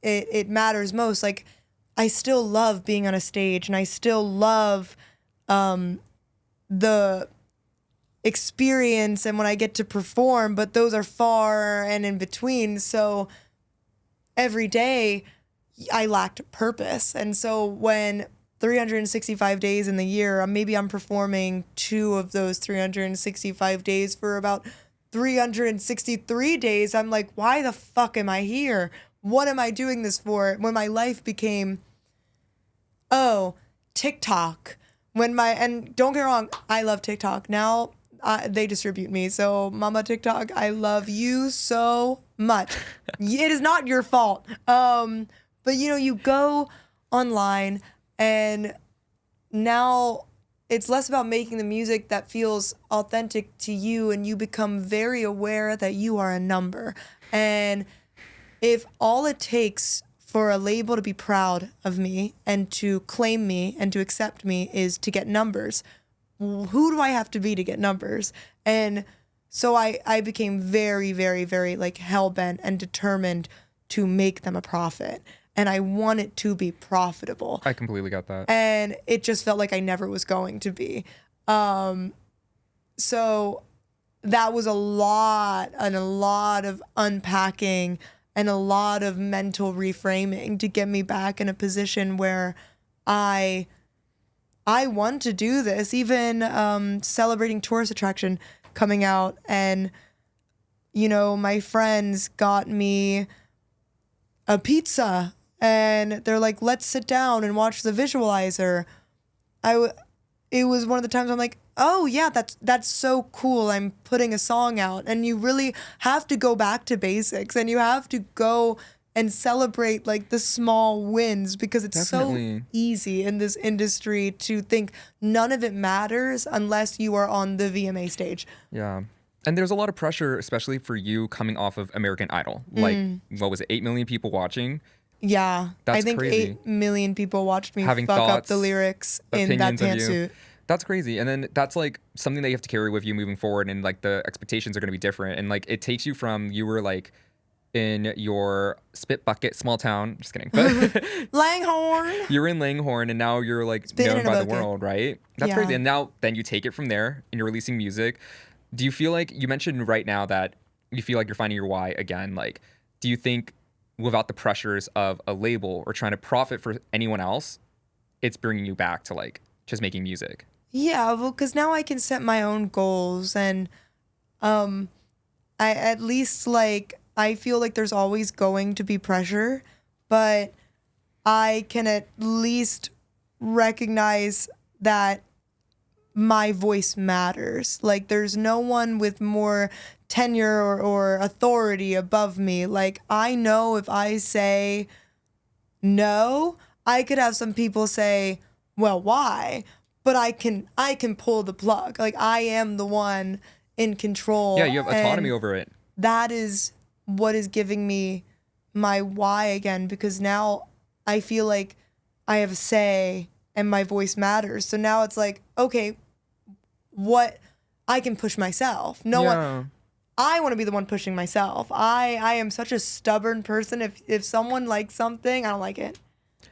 it matters most. Like I still love being on a stage and I still love the experience and when I get to perform, but those are far and in between. So every day I lacked purpose. And so when 365 days in the year, maybe I'm performing 2 of those 365 days for about 363 days, I'm like, why the fuck am I here? What am I doing this for? When my life became, TikTok. And don't get me wrong, I love TikTok. Now they distribute me. So Mama TikTok, I love you so much. It is not your fault. But you go online and now it's less about making the music that feels authentic to you and you become very aware that you are a number. And if all it takes for a label to be proud of me and to claim me and to accept me is to get numbers, who do I have to be to get numbers? And so I became very, very, very like hell-bent and determined to make them a profit. And I want it to be profitable. I completely got that. And it just felt like I never was going to be. So that was a lot of unpacking and a lot of mental reframing to get me back in a position where I want to do this. Even celebrating tourist attraction coming out and, my friends got me a pizza, and they're like, let's sit down and watch the visualizer. It was one of the times I'm like, oh yeah, that's so cool. I'm putting a song out. And you really have to go back to basics, and you have to go and celebrate like the small wins, because it's Definitely. so easy in this industry to think none of it matters unless you are on the VMA stage. Yeah. And there's a lot of pressure, especially for you coming off of American Idol. Like, what was it, 8 million people watching? Yeah. That's I think crazy. 8 million people watched me Having fuck up thoughts, the lyrics in that opinions of you. pantsuit. That's crazy. And then that's like something that you have to carry with you moving forward. And like the expectations are going to be different. And like it takes you from, you were like in your spit bucket, small town, just kidding. But Langhorne. you're in Langhorne and now you're like Spitting known in a by the bucket. world, right? That's Yeah. crazy. And now then you take it from there and you're releasing music. Do you feel like, you mentioned right now that you feel like you're finding your why again? Like, do you think without the pressures of a label or trying to profit for anyone else, it's bringing you back to like just making music? Yeah, well, because now I can set my own goals, and I at least like I feel like there's always going to be pressure, but I can at least recognize that my voice matters. Like there's no one with more tenure or authority above me. Like I know if I say no, I could have some people say, well, why? But I can pull the plug. Like I am the one in control. Yeah, you have autonomy and over it. that is what is giving me my why again, because now I feel like I have a say and my voice matters. So now it's like, okay, what I can push myself. No one I want to be the one pushing myself. I am such a stubborn person. If someone likes something, I don't like it.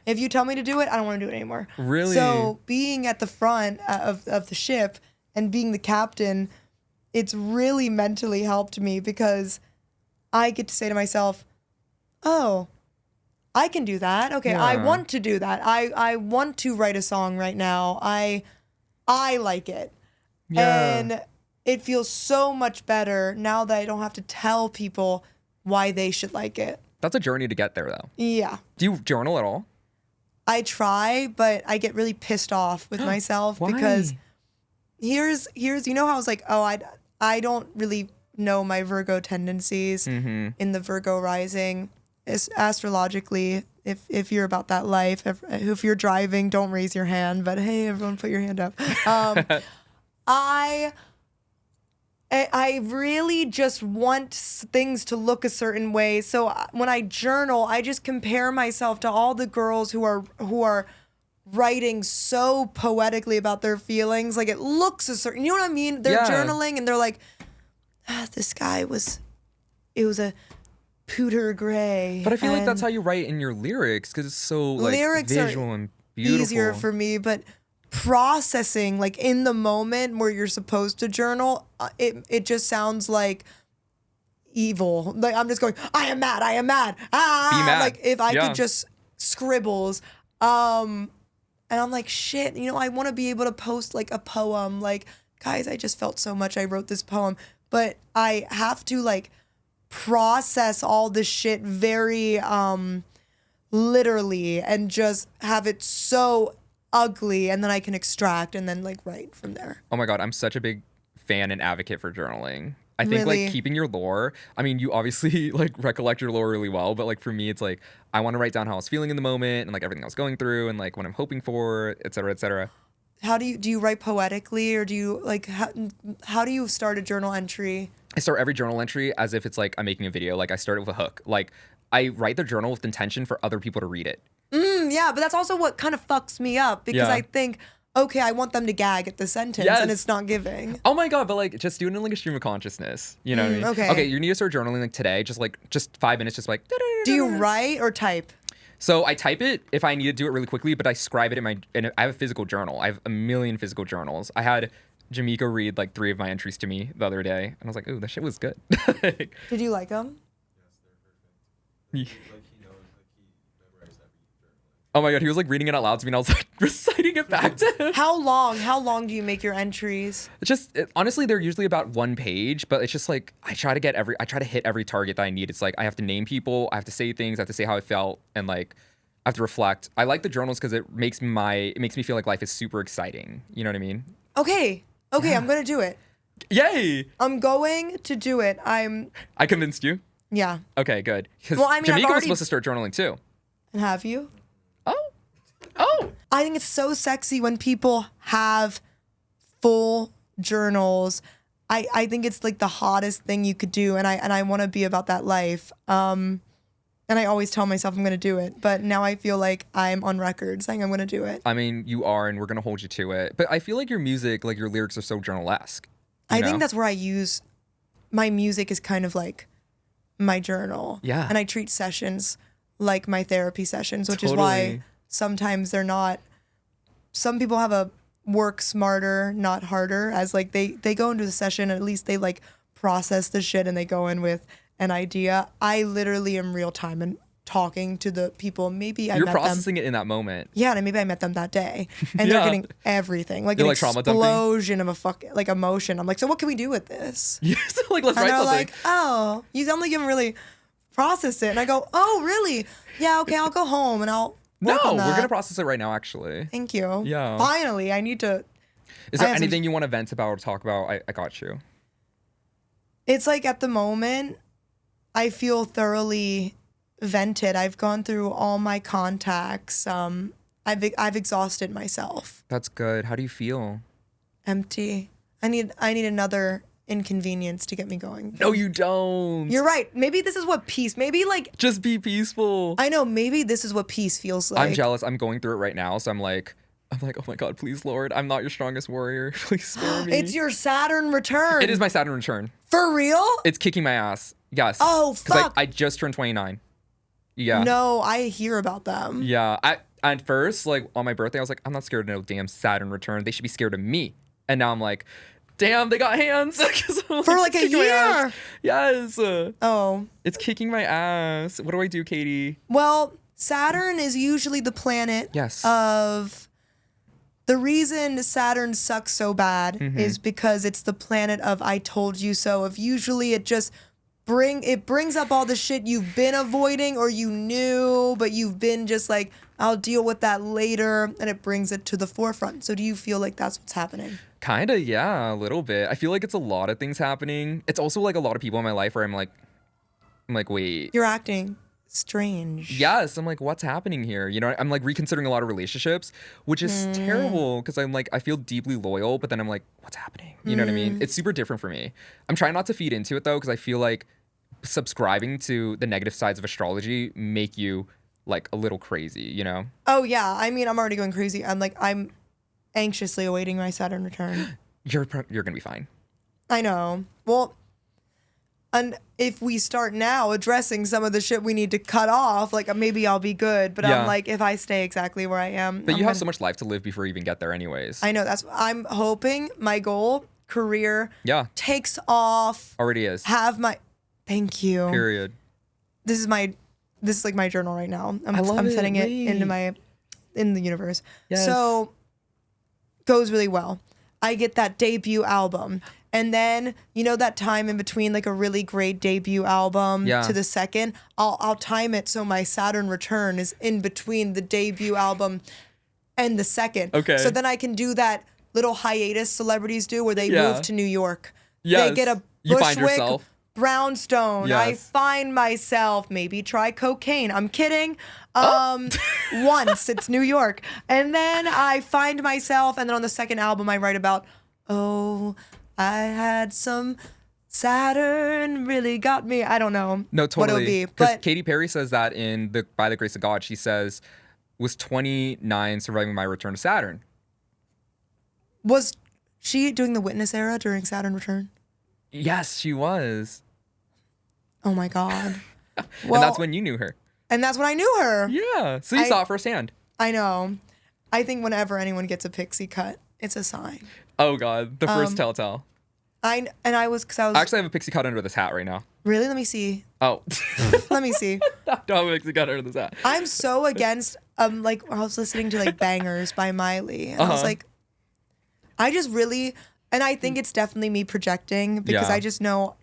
If you tell me to do it, I don't want to do it anymore. Really? So being at the front of the ship and being the captain, it's really mentally helped me, because I get to say to myself, oh, I can do that. Okay, I Yeah. want to do that. I want to write a song right now. I like it. Yeah. And it feels so much better now that I don't have to tell people why they should like it. That's a journey to get there though. Yeah. Do you journal at all? I try, but I get really pissed off with myself Why? because here's you know how I was like, oh, I don't really know my Virgo tendencies in the Virgo rising. It's astrologically, if you're about that life, if you're driving, don't raise your hand, but hey, everyone put your hand up. I really just want things to look a certain way. So when I journal, I just compare myself to all the girls who are writing so poetically about their feelings. Like it looks a certain, you know what I mean? They're Yeah. journaling and they're like, this guy it was a pooter gray. But I feel like that's and how you write in your lyrics because it's so like lyrics visual are and beautiful. easier for me, but processing like in the moment where you're supposed to journal, it just sounds like evil. Like I'm just going, I am mad. Be mad. Like if I Yeah. could just scribbles, and I'm like, shit, you know, I want to be able to post like a poem, like, guys, I just felt so much, I wrote this poem, but I have to like process all this shit very literally and just have it so ugly, and then I can extract and then like write from there. Oh my God, I'm such a big fan and advocate for journaling. I think Really? like keeping your lore. I mean, you obviously like recollect your lore really well, but like for me, it's like I want to write down how I was feeling in the moment and like everything I was going through and like what I'm hoping for, et cetera, et cetera. How do you write poetically, or do you like how do you start a journal entry? I start every journal entry as if it's like I'm making a video. Like I start it with a hook. Like I write the journal with intention for other people to read it. Yeah, but that's also what kind of fucks me up, because Yeah. I think, okay, I want them to gag at the sentence, Yes. and it's not giving. Oh my God, but like just do it in like a stream of consciousness. You know what I mean? okay. Okay, you need to start journaling like today. Just 5 minutes, just like. Do you write or type? So I type it if I need to do it really quickly, but I scribe it and I have a physical journal. I have a million physical journals. I had Jamaica read like 3 of my entries to me the other day, and I was like, "Ooh, that shit was good." Did you like them? Yeah. Like he knows, like he memorized every journal. Oh my God, he was like reading it out loud to me and I was like reciting it back to him. How long do you make your entries? It's just, honestly, they're usually about 1 page, but it's just like, I try to hit every target that I need. It's like, I have to name people, I have to say things, I have to say how I felt, and like, I have to reflect. I like the journals because it makes me feel like life is super exciting. You know what I mean? Okay, Yeah. I'm gonna do it. Yay! I'm going to do it. I convinced you? Yeah. Okay, good. Because Well, I mean, I've Jamaica was already- supposed to start journaling too. And have you? Oh! I think it's so sexy when people have full journals. I think it's like the hottest thing you could do, and I want to be about that life. And I always tell myself I'm going to do it, but now I feel like I'm on record saying I'm going to do it. I mean, you are, and we're going to hold you to it. But I feel like your music, like your lyrics are so journal-esque. I think that's where I use my music is kind of like my journal. Yeah. And I treat sessions like my therapy sessions, which is why sometimes they're not. Some people have a work smarter, not harder, as like they go into the session and at least they like process the shit and they go in with an idea. I literally am real time and talking to the people. Maybe You're processing it in that moment. Yeah, and maybe I met them that day, and they're getting everything, like You're an like trauma dumping? explosion of a like emotion. I'm like, so what can we do with this? Yeah, so like, let's And write they're something. like, oh, you don't like even really process it. And I go, oh, really? Yeah, okay, I'll go home and I'll work on that. We're going to process it right now, actually. Thank you. Yeah. Finally, I need to. Is there anything you want to vent about or talk about? I got you. It's like at the moment, I feel thoroughly vented. I've gone through all my contacts. I've exhausted myself. That's good. How do you feel? Empty. I need another inconvenience to get me going. No, you don't. You're right. Maybe this is what peace. Maybe like Just be peaceful. I know. Maybe this is what peace feels like. I'm jealous. I'm going through it right now, so I'm like, oh my God, please, Lord, I'm not your strongest warrior. Please spare me. It's your Saturn return. It is my Saturn return. For real? It's kicking my ass. Yes. Oh, fuck. I just turned 29. Yeah. No, I hear about them. Yeah. At first, like on my birthday, I was like, I'm not scared of no damn Saturn return. They should be scared of me. And now I'm like, damn, they got hands. For like a year. Yes. Oh. It's kicking my ass. What do I do, Katie? Well, Saturn is usually the planet Yes. of. The reason Saturn sucks so bad Mm-hmm. is because it's the planet of I told you so. Of usually it just brings up all the shit you've been avoiding or you knew, but you've been just like, I'll deal with that later, and it brings it to the forefront. So do you feel like that's what's happening? Kinda, yeah, a little bit. I feel like it's a lot of things happening. It's also like a lot of people in my life where I'm like, wait. You're acting strange. Yes, I'm like, what's happening here? You know, I'm like reconsidering a lot of relationships, which is terrible because I'm like, I feel deeply loyal, but then I'm like, what's happening? You know what I mean? It's super different for me. I'm trying not to feed into it though, because I feel like subscribing to the negative sides of astrology make you like a little crazy, you know? Oh yeah, I mean, I'm already going crazy. I'm anxiously awaiting my Saturn return. You're gonna be fine. I know. Well, and if we start now addressing some of the shit we need to cut off, like maybe I'll be good. But Yeah. I'm like, if I stay exactly where I am. But you have so much life to live before you even get there anyways. I know I'm hoping my goal, career, Yeah, takes off. already is. Thank you. Period. This is like my journal right now. I love I'm it. setting it Wait. in the universe. Yes. So goes really well. I get that debut album. And then, you know, that time in between like a really great debut album Yeah. to the second, I'll time it so my Saturn return is in between the debut album and the second. Okay. So then I can do that little hiatus celebrities do where they Yeah. move to New York. Yes. They get a You find Bushwick yourself. brownstone. I Yes. find myself, maybe try cocaine. I'm kidding. Oh. Once it's New York. And then I find myself, and then on the second album I write about, oh, I had some Saturn really got me. I don't know No, what totally. it'll be. Because But Katy Perry says that in the By the Grace of God, she says, was 29 surviving my return to Saturn. was she doing the Witness era during Saturn return? Yes, she was. Oh my God. And that's when you knew her. And that's when I knew her. Yeah. So you saw it firsthand. I know. I think whenever anyone gets a pixie cut, it's a sign. Oh God, the first telltale. I was I actually have a pixie cut under this hat right now. really. Let me see. Oh. Let me see. I don't have a pixie cut under this hat. I'm so against like I was listening to like Bangers by Miley, and I was like, I just really, and I think it's definitely me projecting because I just know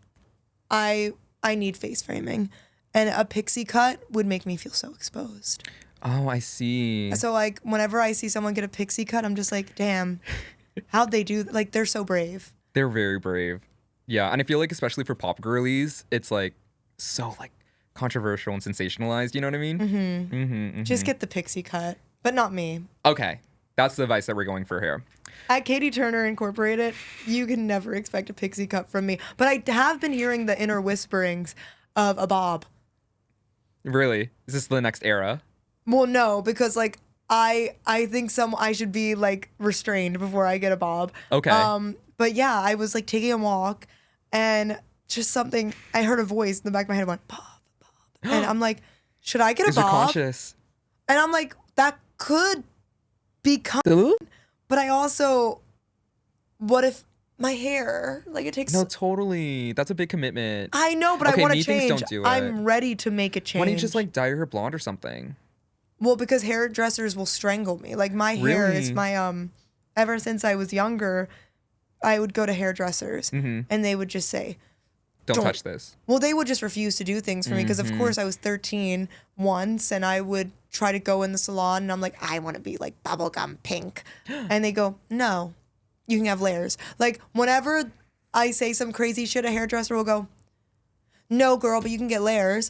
I need face framing, and a pixie cut would make me feel so exposed. Oh, I see. So like whenever I see someone get a pixie cut, I'm just like, damn, how'd they do? Like they're so brave. They're very brave. Yeah, and I feel like especially for pop girlies, it's like so like controversial and sensationalized. You know what I mean? Just get the pixie cut, but not me. Okay, that's the advice that we're going for here. At Catie Turner Incorporated, you can never expect a pixie cut from me. But I have been hearing the inner whisperings of a bob. Really? Is this the next era? Well, no, because like I think I should be like restrained before I get a bob. Okay. But yeah, I was like taking a walk, and just something, I heard a voice in the back of my head went bob, bob, and I'm like, should I get a Is you're bob? conscious? And I'm like, that could become. But I also, what if my hair, like it takes. No, totally. That's a big commitment. I know, but Okay, I want to me things change. don't do it. I'm ready to make a change. Why don't you just like dye your hair blonde or something? Well, because hairdressers will strangle me. Like my hair is Really? my ever since I was younger, I would go to hairdressers and they would just say, Don't Don't- touch this. well, they would just refuse to do things for me because, of course, I was 13 once and I would try to go in the salon and I'm like, I want to be like bubblegum pink. And they go, no, you can have layers. Like, whenever I say some crazy shit, a hairdresser will go, no, girl, but you can get layers.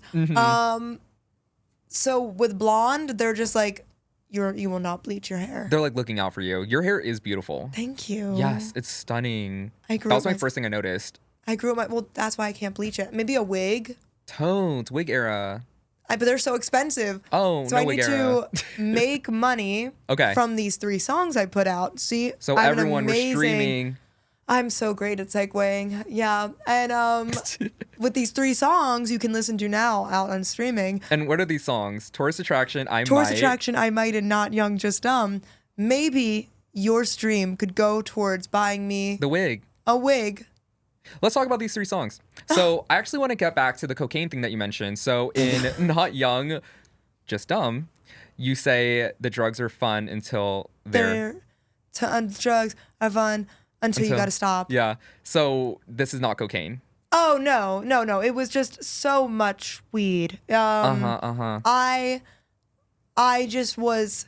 So with blonde, they're just like, you will not bleach your hair. They're like looking out for you. Your hair is beautiful. Thank you. Yes, it's stunning. I grew That up was my my- first thing I noticed. I grew up well, that's why I can't bleach it. Maybe a wig. Tones, wig era. But they're so expensive. Oh, So no I wig need era. to make money Okay. from these 3 songs I put out. See, So I have an everyone, we're amazing- streaming. I'm so great at segueing. Yeah. And with these 3 songs you can listen to now out on streaming. And what are these songs? Tourist Attraction, Tourist Attraction, I Might, and Not Young, Just Dumb. Maybe your stream could go towards buying me The Wig. a wig. Let's talk about these 3 songs. So I actually want to get back to the cocaine thing that you mentioned. So in Not Young, Just Dumb, you say the drugs are fun until they're... Drugs are fun until you gotta stop. Yeah. So this is not cocaine. Oh no. It was just so much weed. I just was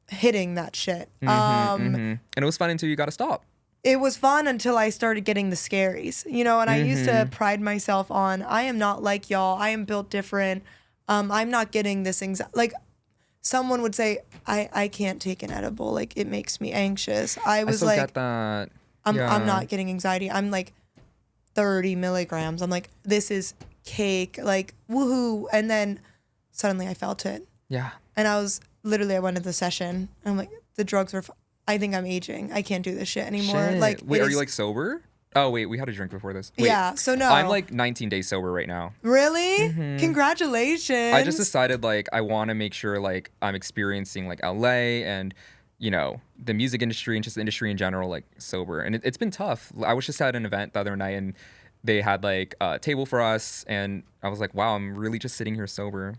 hitting that shit. And it was fun until you got to stop. It was fun until I started getting the scaries, you know, and I used to pride myself on, I am not like y'all. I am built different. I'm not getting this anxiety. Like someone would say, I can't take an edible. Like it makes me anxious. I was still like, get that. I'm Yeah. not getting anxiety. I'm like 30 milligrams. I'm like, this is cake, like woohoo. And then suddenly I felt it. Yeah. And I went to the session. And I'm like, the drugs were, I think I'm aging. I can't do this shit anymore. Shit. Like, wait, it are you is- like sober? Oh, wait, we had a drink before this. Wait, Yeah, so no. I'm like 19 days sober right now. Really? Congratulations. I just decided like I want to make sure like I'm experiencing like LA and you know the music industry and just the industry in general like sober. And it's been tough. I was just at an event the other night and they had like a table for us and I was like, wow, I'm really just sitting here sober.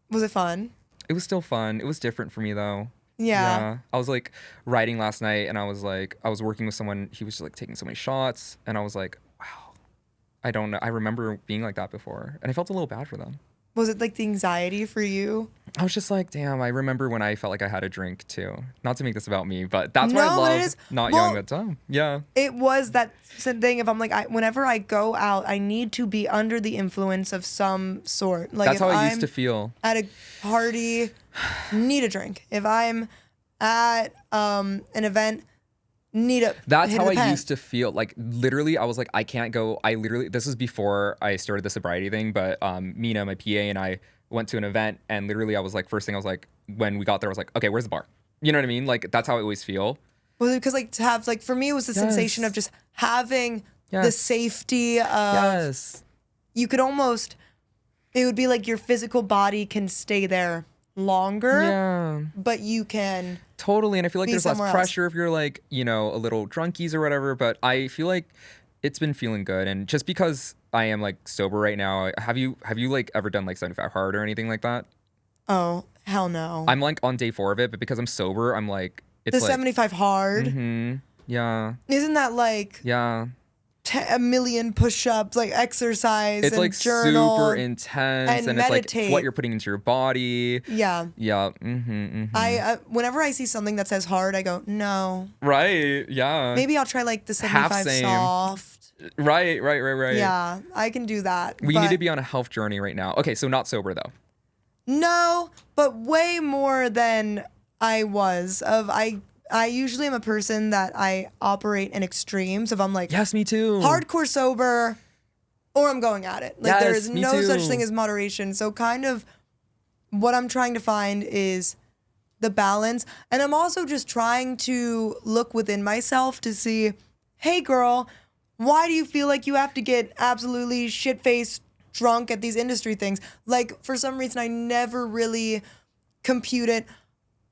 Was it fun? It was still fun. It was different for me though. Yeah. I was like writing last night and I was working with someone. He was just like taking so many shots and I was like, wow, I don't know. I remember being like that before and I felt a little bad for them. Was it like the anxiety for you? I was just like, damn, I remember when I felt like I had a drink too. Not to make this about me, but that's why I No, but love it is- Not well, Young at the time. Yeah. It was that thing of I'm like, whenever I go out, I need to be under the influence of some sort. Like That's if how I I'm used to feel. at a party, need a drink. If I'm at an event, need a That's hit how of I the pen. used to feel. Like literally, I was like, I can't go. This was before I started the sobriety thing, but Mina, my PA, and I went to an event and literally I was like, first thing I was like, when we got there, I was like, okay, where's the bar? You know what I mean? Like that's how I always feel. Was it because like to have like for me it was the sensation Yes. of just having the Yes. safety of Yes. you could almost it would be like your physical body can stay there longer, Yeah. but you can Totally. And I feel like Be there's less somewhere else. pressure if you're like, you know, a little drunkies or whatever. But I feel like it's been feeling good. And just because I am like sober right now, have you like ever done like 75 hard or anything like that? oh Hell no. I'm like on day 4 of it, but because I'm sober, I'm like, it's the like 75 hard. Yeah. Isn't that like Yeah. a million push-ups, like exercise It's and like journal super intense, and meditate. it's like what you're putting into your body. Yeah. Yeah. I whenever I see something that says hard, I go, no. Right. Yeah. Maybe I'll try like the 75 same. soft. Right. Yeah, I can do that. We need to be on a health journey right now. Okay, so not sober though. No, but way more than I was. I usually am a person that I operate in extremes. If I'm like, Yes, me too. hardcore sober, or I'm going at it. Like there Yes, is me no such too. thing as moderation. So kind of what I'm trying to find is the balance. And I'm also just trying to look within myself to see, hey girl, why do you feel like you have to get absolutely shit-faced drunk at these industry things? Like for some reason I never really computed,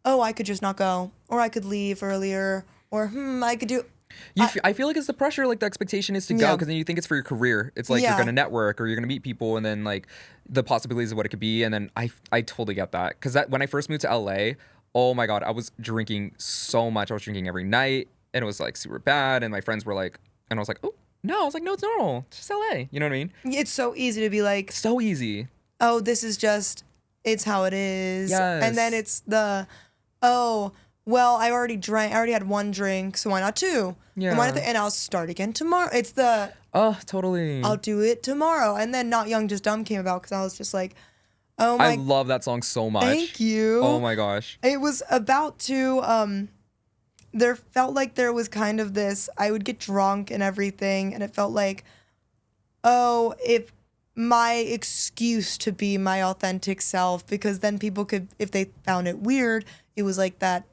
oh, I could just not go, or I could leave earlier, or I could do. I feel like it's the pressure, like the expectation is to go, Yeah. because then you think it's for your career. It's like Yeah. you're gonna network or you're gonna meet people, and then like the possibilities of what it could be. And then I totally get that, because that when I first moved to LA, oh my god, I was drinking so much. I was drinking every night, and it was like super bad. And my friends were like, and I was like, oh no, I was like, no, it's normal. It's just LA. You know what I mean? It's so easy to be like, So easy. oh, this is just, it's how it is. Yes. And then it's the, oh, well, I already had one drink, so why not two? Yeah. And, and I'll start again tomorrow. It's the, Oh, totally. I'll do it tomorrow. And then Not Young, Just Dumb came about because I was just like, oh I my, love that song so much. thank you. Oh my gosh. It was about to, there felt like there was kind of this, I would get drunk and everything, and it felt like, oh, if my excuse to be my authentic self, because then people could, if they found it weird, it was like that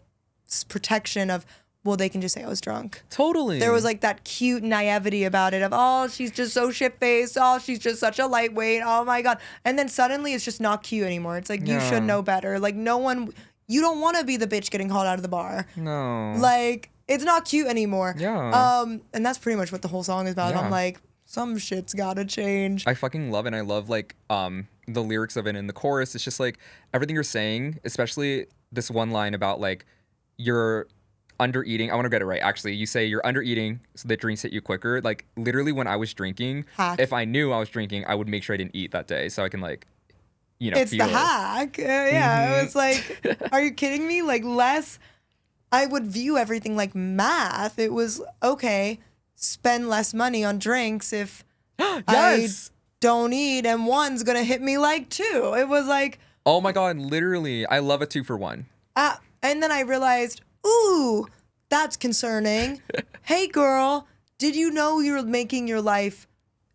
protection of, well, they can just say I was drunk. Totally. There was like that cute naivety about it of, oh, she's just so shit-faced. Oh, she's just such a lightweight. Oh my God. And then suddenly it's just not cute anymore. It's like, you Yeah. should know better. Like no one, you don't want to be the bitch getting hauled out of the bar. No. Like it's not cute anymore. Yeah. And that's pretty much what the whole song is about. Yeah. I'm like, some shit's gotta change. I fucking love it. And I love like the lyrics of it in the chorus. It's just like everything you're saying, especially this one line about like you're under eating. I want to get it right. Actually, you say you're under eating so that drinks hit you quicker. Like literally when I was drinking, Hack. if I knew I was drinking, I would make sure I didn't eat that day so I can like, you know, It's feel the it. hack. Yeah, it was like, are you kidding me? Like less, I would view everything like math. It was, okay, spend less money on drinks if Yes. I don't eat, and one's gonna hit me like two. It was like, Oh my god, literally. I love a 2-for-1. and then I realized, ooh, that's concerning. Hey girl, did you know you're making your life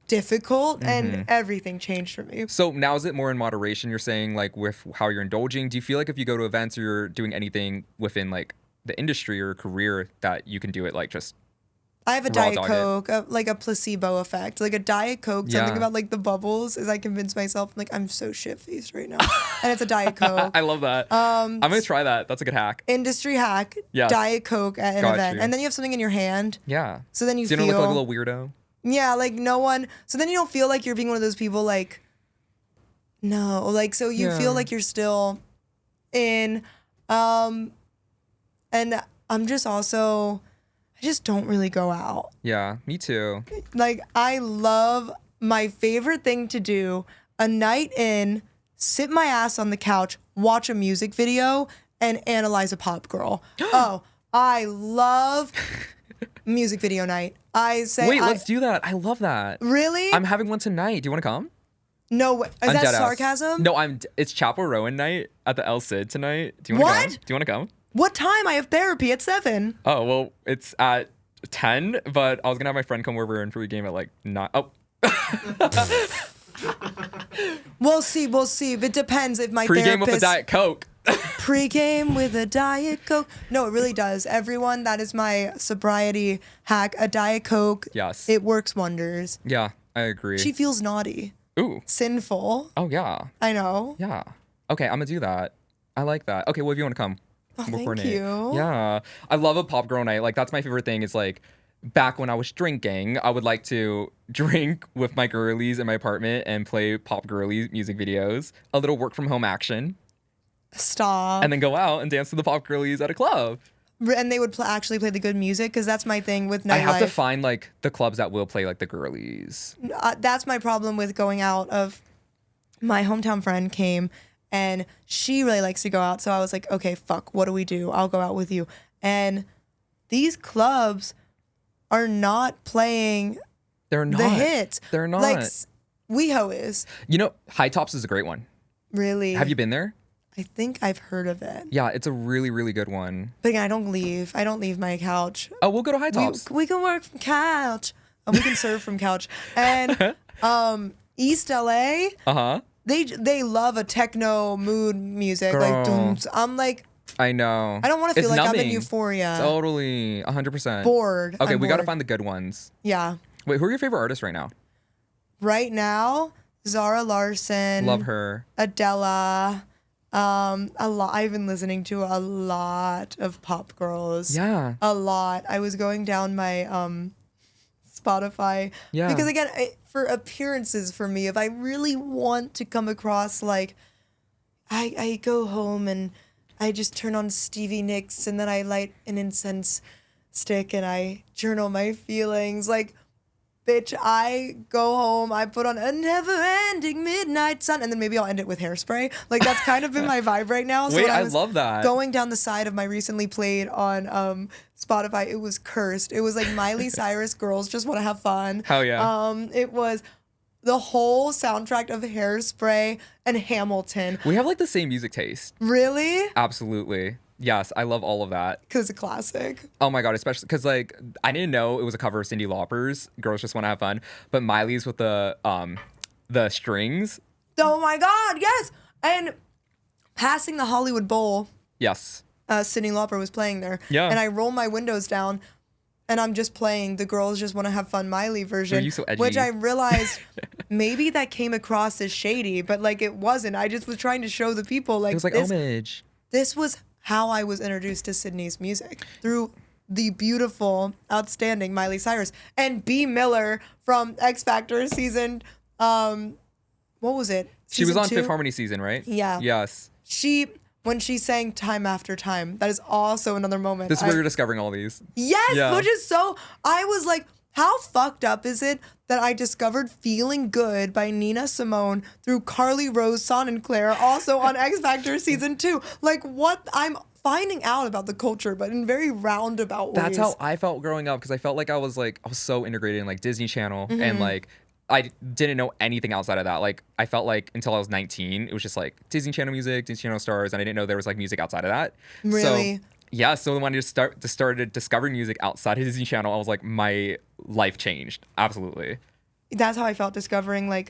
difficult? And everything changed for me. So now is it more in moderation, you're saying, like with how you're indulging? Do you feel like if you go to events or you're doing anything within like the industry or career that you can do it like just I have a raw Diet dog it? Coke, like a placebo effect. Like a Diet Coke, Yeah. something about like the bubbles is I convince myself, I'm like, I'm so shit-faced right now. And it's a Diet Coke. I love that. I'm gonna try that. That's a good hack. Industry hack, Yes. Diet Coke at an Got event. you. And then you have something in your hand. Yeah. So then you So you feel, don't look like a little weirdo? yeah, like no one, so then you don't feel like you're being one of those people like, no, like, so you Yeah. feel like you're still in, and I'm just also, I just don't really go out. Yeah, me too. Like, I love my favorite thing to do, a night in, sit my ass on the couch, watch a music video, and analyze a pop girl. Oh, I love music video night. I say, Wait, let's do that. I love that. Really? I'm having one tonight. Do you want to come? No way. Is I'm that dead ass. sarcasm? No, it's Chapel Rowan night at the El Cid tonight. Do you want to What? come? Do you want to come? What time? I have therapy at 7. Oh, well, it's at 10, but I was going to have my friend come over and pregame at like 9. Oh, We'll see. It depends if my pregame with a therapist... Diet Coke. Pre-game with a Diet Coke. No, it really does. Everyone, that is my sobriety hack. A Diet Coke. Yes. It works wonders. Yeah, I agree. She feels naughty. Ooh. Sinful. Oh, yeah. I know. Yeah. Okay, I'm going to do that. I like that. Okay, well, if you want to come. Oh, we'll thank coordinate. you. Yeah. I love a pop girl night. Like, that's my favorite thing. Is like, back when I was drinking, I would like to drink with my girlies in my apartment and play pop girly music videos. A little work from home action. Stop. and then go out and dance to the pop girlies at a club. And they would actually play the good music, because that's my thing with nightlife. I have to find like the clubs that will play like the girlies. That's my problem with going out. Of my hometown friend came, and she really likes to go out. So I was like, okay, fuck, what do we do? I'll go out with you. And these clubs are not playing They're not. the hits. They're not. Like WeHo is. You know, High Tops is a great one. Really? Have you been there? I think I've heard of it. Yeah, it's a really, really good one. But again, I don't leave my couch. Oh, we'll go to High Tops. We can work from couch. And we can serve from couch. And East LA, they love a techno mood music. Girl. Like I'm like, I know. I don't want to feel It's like I'm in numbing. Euphoria. Totally. 100%. Bored. Okay, I'm we got to bored. find the good ones. Yeah. Wait, who are your favorite artists right now? Right now, Zara Larsson. Love her. Adela. A lot. I've been listening to a lot of pop girls. Yeah. A lot. I was going down my Spotify. Yeah. Because again, for appearances for me, if I really want to come across like, I go home and I just turn on Stevie Nicks and then I light an incense stick and I journal my feelings. Like, bitch, I go home, I put on a never-ending midnight sun, and then maybe I'll end it with Hairspray. Like, that's kind of been my vibe right now. So Wait, when I was love that. Going down the side of my recently played on Spotify, it was cursed. It was like Miley Cyrus, Girls Just Want to Have Fun. Hell yeah. It was the whole soundtrack of Hairspray and Hamilton. We have like the same music taste. Really? Absolutely. Yes, I love all of that. Because it's a classic. Oh my God, especially because like I didn't know it was a cover of Cyndi Lauper's "Girls Just Want to Have Fun," but Miley's with the strings. Oh my God, yes! And passing the Hollywood Bowl, Yes. Cyndi Lauper was playing there. Yeah. And I roll my windows down, and I'm just playing the Girls Just Want to Have Fun Miley version. You so edgy. Which I realized maybe that came across as shady, but like it wasn't. I just was trying to show the people like It was like homage. This was how I was introduced to Sydney's music, through the beautiful, outstanding Miley Cyrus. And B. Miller from X Factor season, what was it? She was Season on 2? Fifth Harmony season, right? Yeah. Yes. When she sang Time After Time, that is also another moment. This is where you're discovering all these. Yes, Yeah. which is so, I was like, how fucked up is it that I discovered Feeling Good by Nina Simone through Carly Rose Sonnenclair, also on X Factor season 2? Like, what? I'm finding out about the culture, but in very roundabout ways. That's how I felt growing up because I felt like I was so integrated in like Disney Channel and like I didn't know anything outside of that. Like I felt like until I was 19, it was just like Disney Channel music, Disney Channel stars, and I didn't know there was like music outside of that. Really? So, yeah, so when I started discovering music outside of Disney Channel, I was like, my life changed. Absolutely. That's how I felt discovering like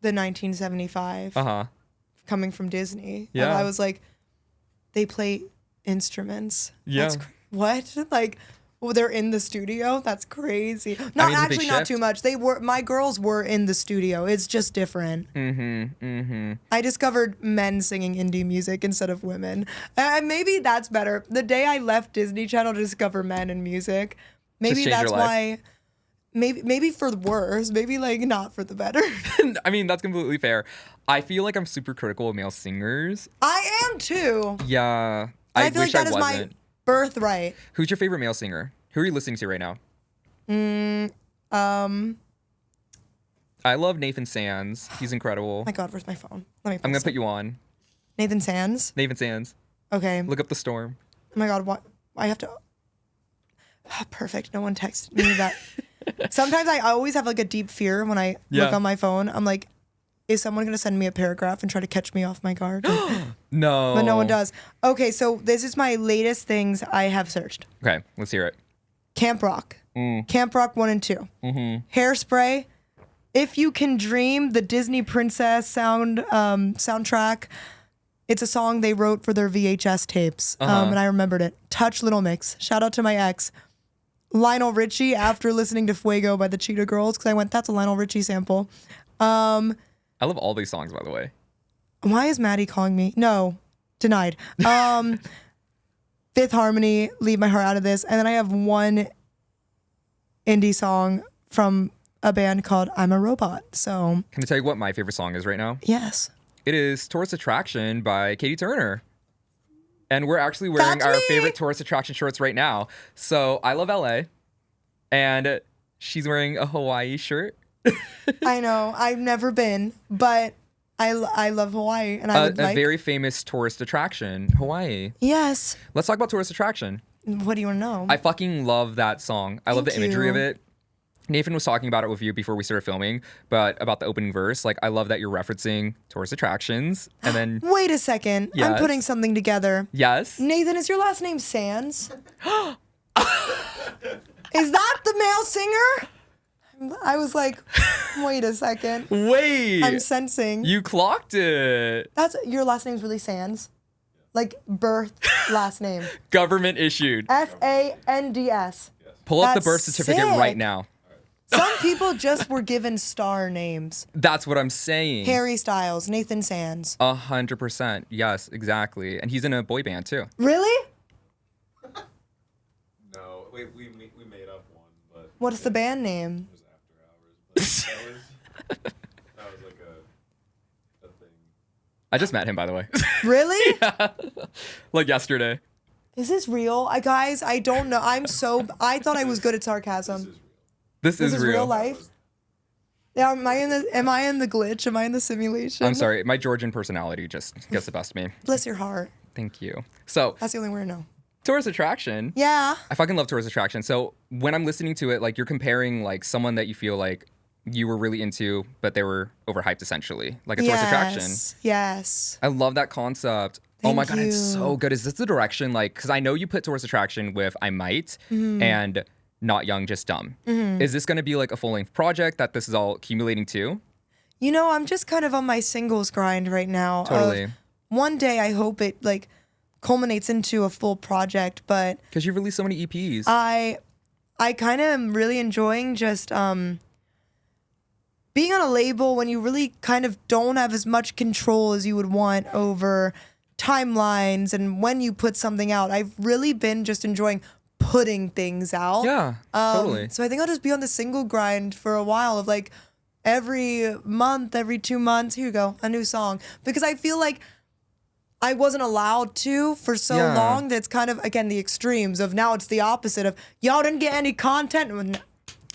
the 1975 coming from Disney. Yeah. And I was like, they play instruments. Yeah. That's what? Like, well, they're in the studio? That's crazy. Not mean, the big actually, not shift. too much. My girls were in the studio. It's just different. I discovered men singing indie music instead of women. And maybe that's better. The day I left Disney Channel to discover men in music, maybe changed that's your life. why. Maybe for the worse, maybe like not for the better. I mean, that's completely fair. I feel like I'm super critical of male singers. I am too. Yeah. I feel like wish that I is wasn't. my birthright. Who's your favorite male singer? Who are you listening to right now? I love Nathan Sands. He's incredible. Oh my God, where's my phone? Let me. I'm gonna put you on. Nathan Sands. Nathan Sands. Okay. Look up The Storm. Oh my God, what? I have to. Perfect. No one texted me that. Sometimes I always have like a deep fear when I look on my phone. I'm like, is someone going to send me a paragraph and try to catch me off my guard? No. But no one does. Okay, so this is my latest things I have searched. Okay, let's hear it. Camp Rock. Camp Rock 1 and 2. Hairspray. If You Can Dream, the Disney Princess soundtrack. It's a song they wrote for their VHS tapes, and I remembered it. Touch Little Mix. Shout out to my ex. Lionel Richie, after listening to Fuego by the Cheetah Girls, because I went, that's a Lionel Richie sample. I love all these songs, by the way. Why is Maddie calling me? No, denied. Fifth Harmony, Leave My Heart Out of This. And then I have one indie song from a band called I'm a Robot. So, Can I tell you what my favorite song is right now? yes. It is Tourist Attraction by Catie Turner. And we're actually wearing That's our me! favorite Tourist Attraction shorts right now. So I love LA. And she's wearing a Hawaii shirt. I know. I've never been, but I love Hawaii, and I would A like. very famous tourist attraction, Hawaii. Yes. Let's talk about Tourist Attraction. What do you want to know? I fucking love that song. I love the Thank imagery you. of it. Nathan was talking about it with you before we started filming, but about the opening verse. Like, I love that you're referencing tourist attractions. And then, Wait a second. I'm Yes. putting something together. yes. Nathan, is your last name Sands? Is that the male singer? I was like, wait a second. Wait. I'm sensing. You clocked it. That's your last name's really Sands? Like birth last name. Government issued. Sands. Pull up the That's birth certificate sick. right now. Some people just were given star names. That's what I'm saying. Harry Styles, Nathan Sands. 100%. Yes, exactly. And he's in a boy band too. Really? No, we made up one, but What's the band name? it was after hours. But that was like a thing. I just met him, by the way. Really? Like yesterday. Is this real? Guys, I don't know. I thought I was good at sarcasm. This This is is real life? Yeah, am I in the glitch? Am I in the simulation? I'm sorry. My Georgian personality just gets the best of me. Bless your heart. Thank you. So, That's the only word I know. Tourist Attraction. Yeah. I fucking love Tourist Attraction. So when I'm listening to it, like you're comparing like someone that you feel like you were really into, but they were overhyped essentially, like a Tourist Attraction. Yes. I love that concept. Oh my Thank God, it's you. so good. Is this the direction? Like, because I know you put Tourist Attraction with I Might Mm-hmm. and Not Young, Just Dumb. Is this going to be like a full length project that this is all accumulating to? You know, I'm just kind of on my singles grind right now. Totally. One day I hope it like culminates into a full project, but Because you've released so many EPs. I kind of am really enjoying just being on a label when you really kind of don't have as much control as you would want over timelines and when you put something out. I've really been just enjoying putting things out. yeah, totally. So I think I'll just be on the single grind for a while of like every month, every 2 months, here you go, a new song. Because I feel like I wasn't allowed to for so Yeah. long that it's kind of, again, the extremes of now it's the opposite of y'all didn't get any content.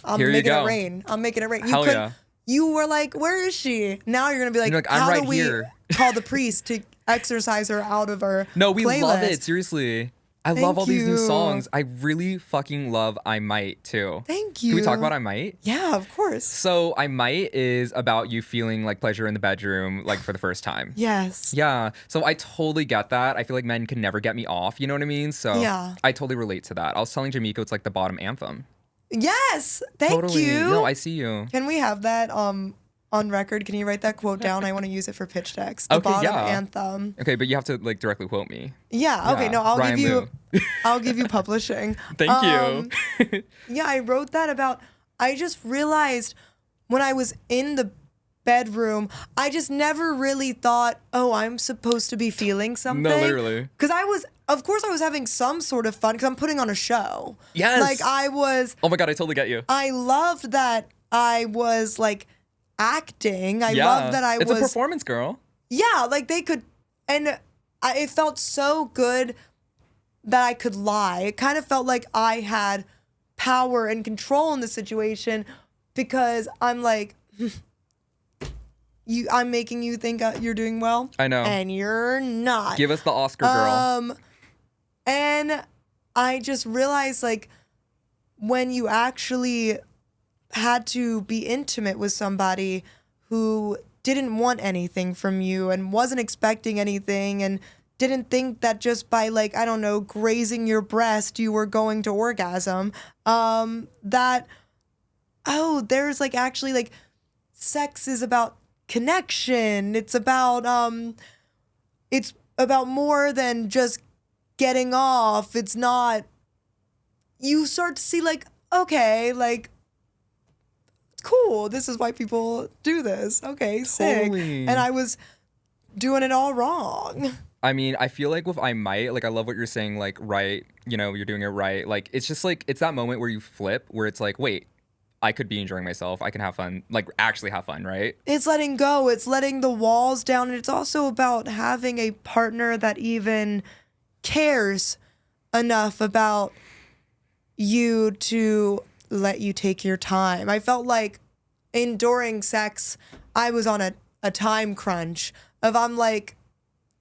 I'm Here you making go. it rain. I'm making it rain. Hell yeah. You were like, where is she? Now you're going to be like, You're like, I'm how right do we here. call the priest to exercise her out of our No, we love playlist? it. Seriously. I love Thank all these new you. songs. I really fucking love I Might too. Thank you. Can we talk about I Might? Yeah, of course. So I Might is about you feeling like pleasure in the bedroom like for the first time. Yes. Yeah. So I totally get that. I feel like men can never get me off. You know what I mean? So Yeah. I totally relate to that. I was telling Jamiko it's like the bottom anthem. Yes. Thank Totally. you. No, I see you. Can we have that on record? Can you write that quote down? I want to use it for pitch decks. The Okay, bottom yeah. anthem. Okay, but you have to like directly quote me. Yeah. Okay. Yeah, No, I'll Ryan give you. Liu. I'll give you publishing. Thank you. Yeah, I wrote that about. I just realized when I was in the bedroom, I just never really thought, oh, I'm supposed to be feeling something. literally. Because of course, I was having some sort of fun because I'm putting on a show. Yes. Like I was. Oh my God, I totally get you. I loved that I was like acting. I Yeah. loved that I it's was. a performance, girl. Yeah, like they could, and it felt so good that I could lie. It kind of felt like I had power and control in the situation because I'm like, I'm making you think you're doing well. I know. And you're not. Give us the Oscar, girl. And I just realized like when you actually had to be intimate with somebody who didn't want anything from you and wasn't expecting anything and didn't think that just by like, I don't know, grazing your breast, you were going to orgasm, there's like actually like sex is about connection. It's about more than just getting off. It's not, you start to see like, okay, like, cool, this is why people do this. Okay, sick. Totally. And I was doing it all wrong. I mean, I feel like with I Might, like I love what you're saying, like, right, you know, you're doing it right. Like, it's just like, it's that moment where you flip, where it's like, wait, I could be enjoying myself. I can have fun, like actually have fun, right? It's letting go. It's letting the walls down. And it's also about having a partner that even cares enough about you to let you take your time. I felt like during sex, I was on a time crunch of I'm like,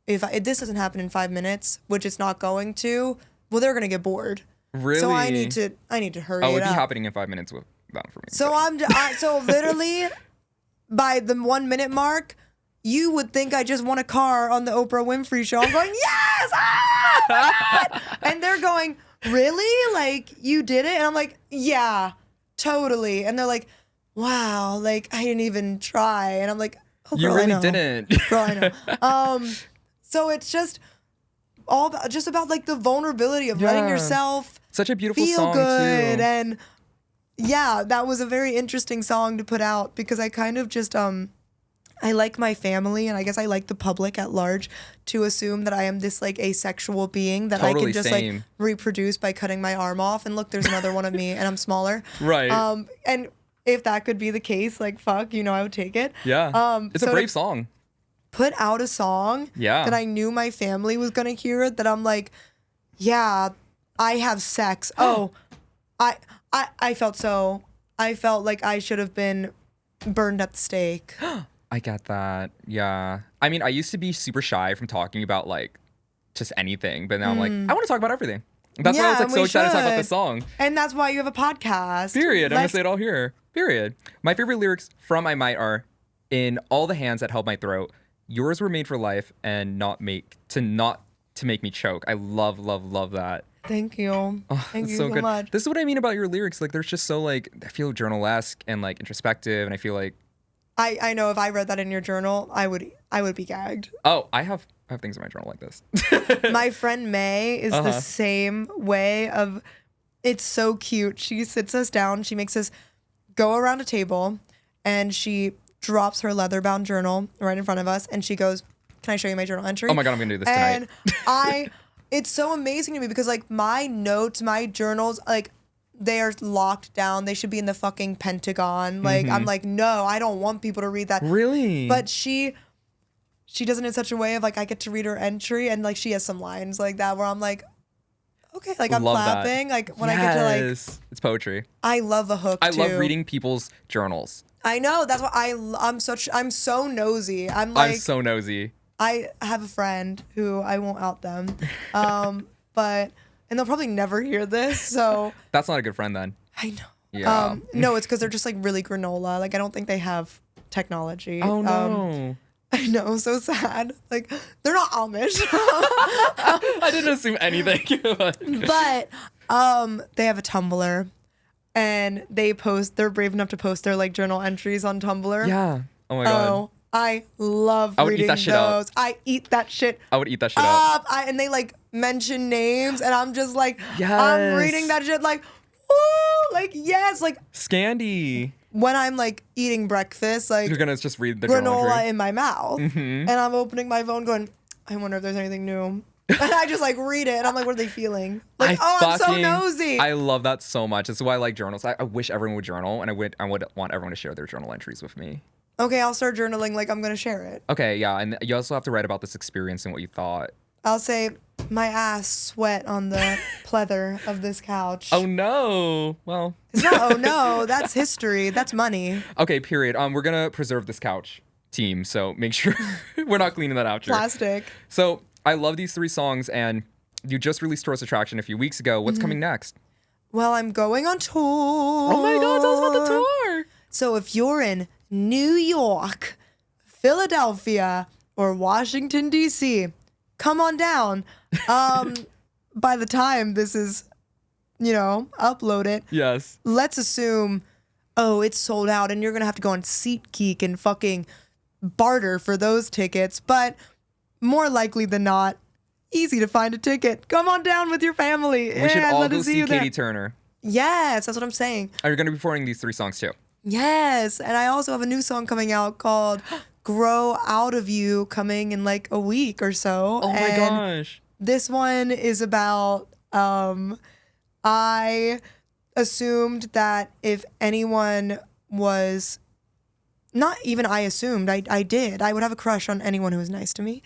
if this doesn't happen in 5 minutes, which it's not going to, well, they're gonna get bored. Really? So I need to hurry Oh, it it'd be up. happening in 5 minutes with that for me. So so literally by the 1 minute mark, you would think I just won a car on the Oprah Winfrey show. I'm going, yes! Ah, my God! And they're going, really? Like, you did it? And I'm like, yeah, totally. And they're like, wow, like, I didn't even try. And I'm like, oh, you girl, really I know. didn't. Girl, I know. So it's just about like the vulnerability of letting Yeah. yourself Such a beautiful feel song good. too. And yeah, that was a very interesting song to put out because I kind of just I like my family, and I guess I like the public at large to assume that I am this like asexual being that I Totally, can just same. like reproduce by cutting my arm off. And look, there's another one of me, and I'm smaller. Right. And if that could be the case, like fuck, I would take it. Yeah. It's a so brave to song. Put out a song Yeah. that I knew my family was gonna hear it. That I'm like, yeah, I have sex. Oh, I felt like I should have been burned at the stake. I get that. Yeah. I mean, I used to be super shy from talking about like just anything, but now I'm like, I want to talk about everything. That's why I was like and so we excited to talk about should. this song. And that's why you have a podcast. Period. I'm gonna Let's- say it all here. Period. My favorite lyrics from I Might are in all the hands that held my throat. Yours were made for life and not to make me choke. I love that. Thank you. Thank It's you so so good. much. This is what I mean about your lyrics. Like, there's just so like I feel journal-esque and like introspective, and I feel like I know if I read that in your journal, I would be gagged. oh, I have things in my journal like this. My friend May is the same way of. It's so cute. She sits us down. She makes us go around a table, and she drops her leather-bound journal right in front of us, and she goes, "Can I show you my journal entry?" Oh my God, I'm gonna do this tonight. And it's so amazing to me because like my notes, my journals, like they are locked down. They should be in the fucking Pentagon. Like I'm like, no, I don't want people to read that. Really? But she does it in such a way of like I get to read her entry, and like she has some lines like that where I'm like, okay, like I'm Love that. clapping. Like when I get to like, Yes. It's poetry. I love a hook. I too. love reading people's journals. I know that's why I'm so nosy. I'm like I'm so nosy. I have a friend who I won't out them, but and they'll probably never hear this. So That's not a good friend then. I know. Yeah. No, it's because they're just like really granola. Like I don't think they have technology. Oh no. I know, so sad. Like they're not Amish, I didn't assume anything. but they have a Tumblr, and they're brave enough to post their like journal entries on Tumblr. Yeah. Oh my God. Oh, I love I would eat reading that shit up. those. I eat that shit I would eat that shit up. and they like mention names, and I'm just like, I'm Yes. reading that shit like, woo, like yes, like Scandy. when I'm like eating breakfast, like You're gonna just read the journal granola entry. in my mouth, and I'm opening my phone going, I wonder if there's anything new. And I just like read it, and I'm like, what are they feeling? Like, I'm so nosy. I love that so much. It's why I like journals. I wish everyone would journal, and I would want everyone to share their journal entries with me. Okay, I'll start journaling like I'm gonna share it. Okay, yeah, and you also have to write about this experience and what you thought. I'll say my ass sweat on the pleather of this couch. Oh no. Well. It's not, oh no, that's history. That's money. Okay, period. We're gonna preserve this couch, team. So make sure we're not cleaning that out here. Plastic. So I love these 3 songs, and you just released Tourist Attraction a few weeks ago. What's coming next? Well, I'm going on tour. Oh my God, tell us about the tour. So if you're in New York, Philadelphia, or Washington, D.C., come on down. By the time this is, uploaded, Yes. let's assume, it's sold out and you're going to have to go on SeatGeek and fucking barter for those tickets. But more likely than not, easy to find a ticket. Come on down with your family. We should all let go us see you there. Catie Turner. Yes, that's what I'm saying. Are you gonna be performing these 3 songs too? Yes, and I also have a new song coming out called Grow Out of You coming in like a week or so. Oh my And gosh. this one is about I assumed that if anyone was, not even I assumed, I did. I would have a crush on anyone who was nice to me.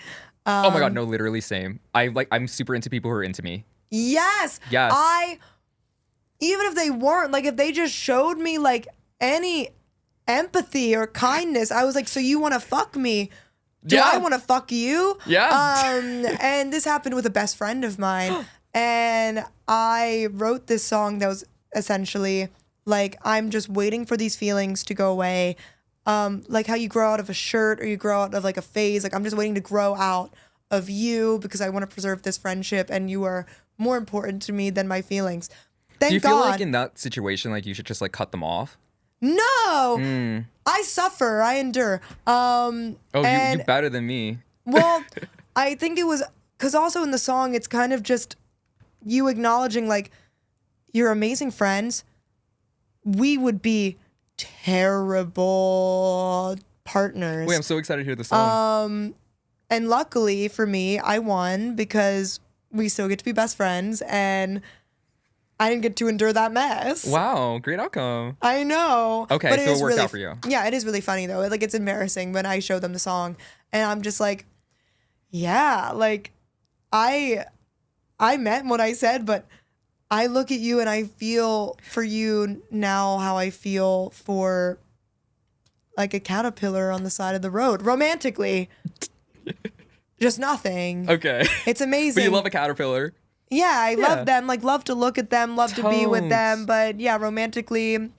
Oh my God, no, literally same. I'm super into people who are into me. Yes. Yes. Even if they weren't, like if they just showed me like any empathy or kindness, I was like, so you want to fuck me? Do Yeah. I want to fuck you? Yeah. And this happened with a best friend of mine. And I wrote this song that was essentially like, I'm just waiting for these feelings to go away. Like how you grow out of a shirt or you grow out of like a phase. Like I'm just waiting to grow out of you because I want to preserve this friendship and you are more important to me than my feelings. Thank Do you feel God. like in that situation, like you should just like cut them off? No, I suffer, I endure. Oh, and you better than me. well, I think it was because also in the song, it's kind of just you acknowledging like you're amazing friends. We would be terrible partners. Wait, I'm so excited to hear the song. And luckily for me, I won because we still get to be best friends and I didn't get to endure that mess. Wow, great outcome. I know. Okay, but so it is worked really, out for you. Yeah, it is really funny though. Like it's embarrassing when I show them the song and I'm just like, yeah, like I meant what I said, but I look at you and I feel for you now how I feel for like a caterpillar on the side of the road, romantically. Just nothing. Okay. It's amazing. But you love a caterpillar. Yeah, I love them. Like, love to look at them, love to be with Totes. them. But yeah, romantically,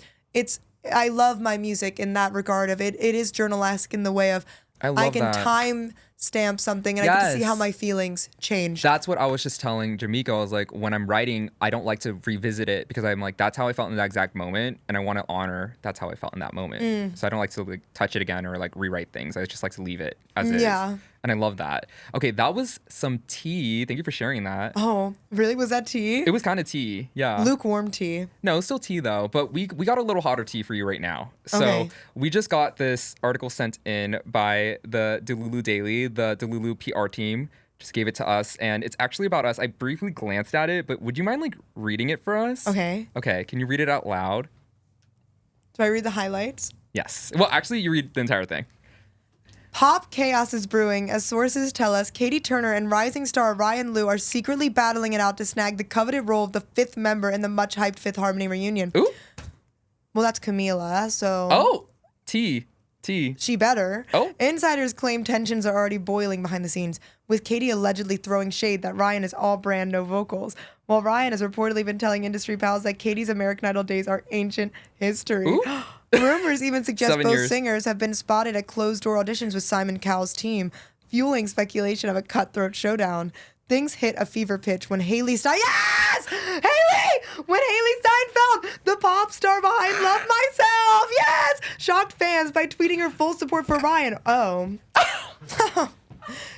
I love my music in that regard of it. It is journalesque in the way of I love can that. time stamp something and I get to see how Yes. my feelings change. That's what I was just telling Jamaica. I was like, when I'm writing, I don't like to revisit it because I'm like, that's how I felt in that exact moment, and I want to honor that's how I felt in that moment. So I don't like to like touch it again or like rewrite things. I just like to leave it as is. Yeah. And I love that. Okay, that was some tea. Thank you for sharing that. Oh, really? Was that tea? It was kind of tea, yeah. Lukewarm tea. No, it's still tea though, but we got a little hotter tea for you right now. So Okay. we just got this article sent in by the Delulu Daily, the Delulu PR team. Just gave it to us, and it's actually about us. I briefly glanced at it, but would you mind like reading it for us? Okay. Okay, can you read it out loud? Do I read the highlights? Yes. Well, actually, you read the entire thing. Pop chaos is brewing as sources tell us Catie Turner and rising star Ryan Liu are secretly battling it out to snag the coveted role of the fifth member in the much-hyped Fifth Harmony reunion. Ooh. Well, that's Camila, so... Oh, tea. She better. Oh. Insiders claim tensions are already boiling behind the scenes, with Catie allegedly throwing shade that Ryan is all brand, no vocals, while Ryan has reportedly been telling industry pals that Katie's American Idol days are ancient history. Ooh. Rumors even suggest 7 both years. singers have been spotted at closed-door auditions with Simon Cowell's team, fueling speculation of a cutthroat showdown. Things hit a fever pitch when Haley Yes! Haley! When Haley Steinfeld, the pop star behind Love Myself, yes! Shocked fans by tweeting her full support for Ryan. Oh.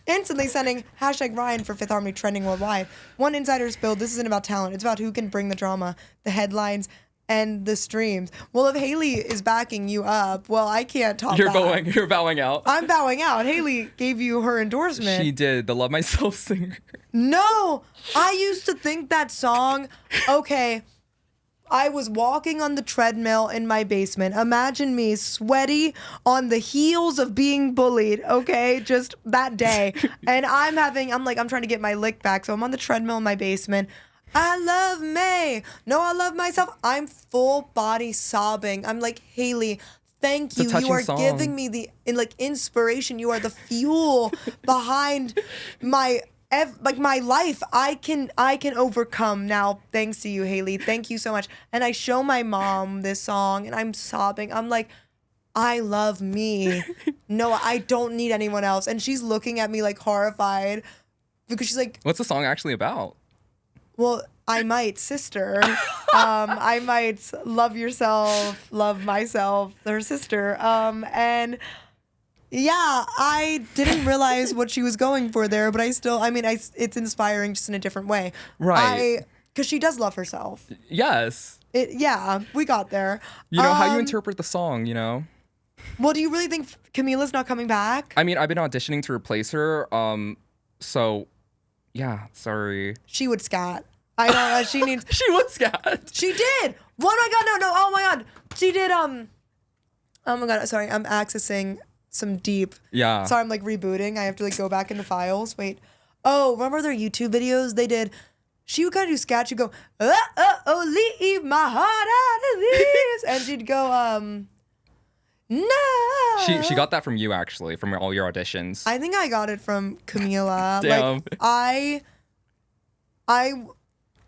Instantly sending #Ryan for Fifth Harmony trending worldwide. One insider spilled, this isn't about talent. It's about who can bring the drama, the headlines, and the streams. Well, if Haley is backing you up, well, I can't top that. You're bowing out. I'm bowing out. Haley gave you her endorsement. She did, the Love Myself singer. No, I used to think that song, okay, I was walking on the treadmill in my basement. Imagine me sweaty on the heels of being bullied, okay, just that day. And I'm trying to get my lick back. So I'm on the treadmill in my basement. I love me. No, I love myself. I'm full body sobbing. I'm like, Haley, thank you. It's a touching You are song. giving me the inspiration. You are the fuel behind my life. I can overcome now thanks to you, Haley. Thank you so much. And I show my mom this song and I'm sobbing. I'm like, I love me. No, I don't need anyone else. And she's looking at me like horrified because she's like, What's the song actually about? well, I might, sister. I might love yourself, love myself, her sister. And yeah, I didn't realize what she was going for there, but it's inspiring just in a different way. Right. Because she does love herself. Yes. Yeah, we got there. You know, how you interpret the song, you know? Well, do you really think Camila's not coming back? I mean, I've been auditioning to replace her. So, yeah, sorry. She would scat. I don't know. She needs... She was scat. She did. my God, no, oh my God. She did, oh my God, sorry, I'm accessing some deep. Yeah. Sorry, I'm like rebooting. I have to like go back in the files. Wait. Oh, remember their YouTube videos? They did, she would kind of do sketch. She'd go, leave my heart out of this. And she'd go, no. She got that from you, actually, from all your auditions. I think I got it from Camila. Damn. Like, I,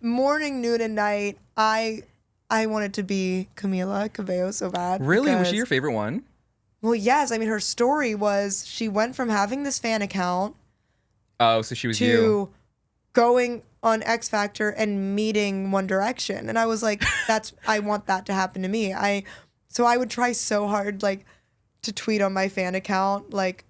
morning, noon, and night, I wanted to be Camila Cabello so bad. Really? Was she your favorite one? Well, yes. I mean, her story was she went from having this fan account Oh, so she was to you. going on X Factor and meeting One Direction. And I was like, I want that to happen to me. So I would try so hard, like, to tweet on my fan account, like,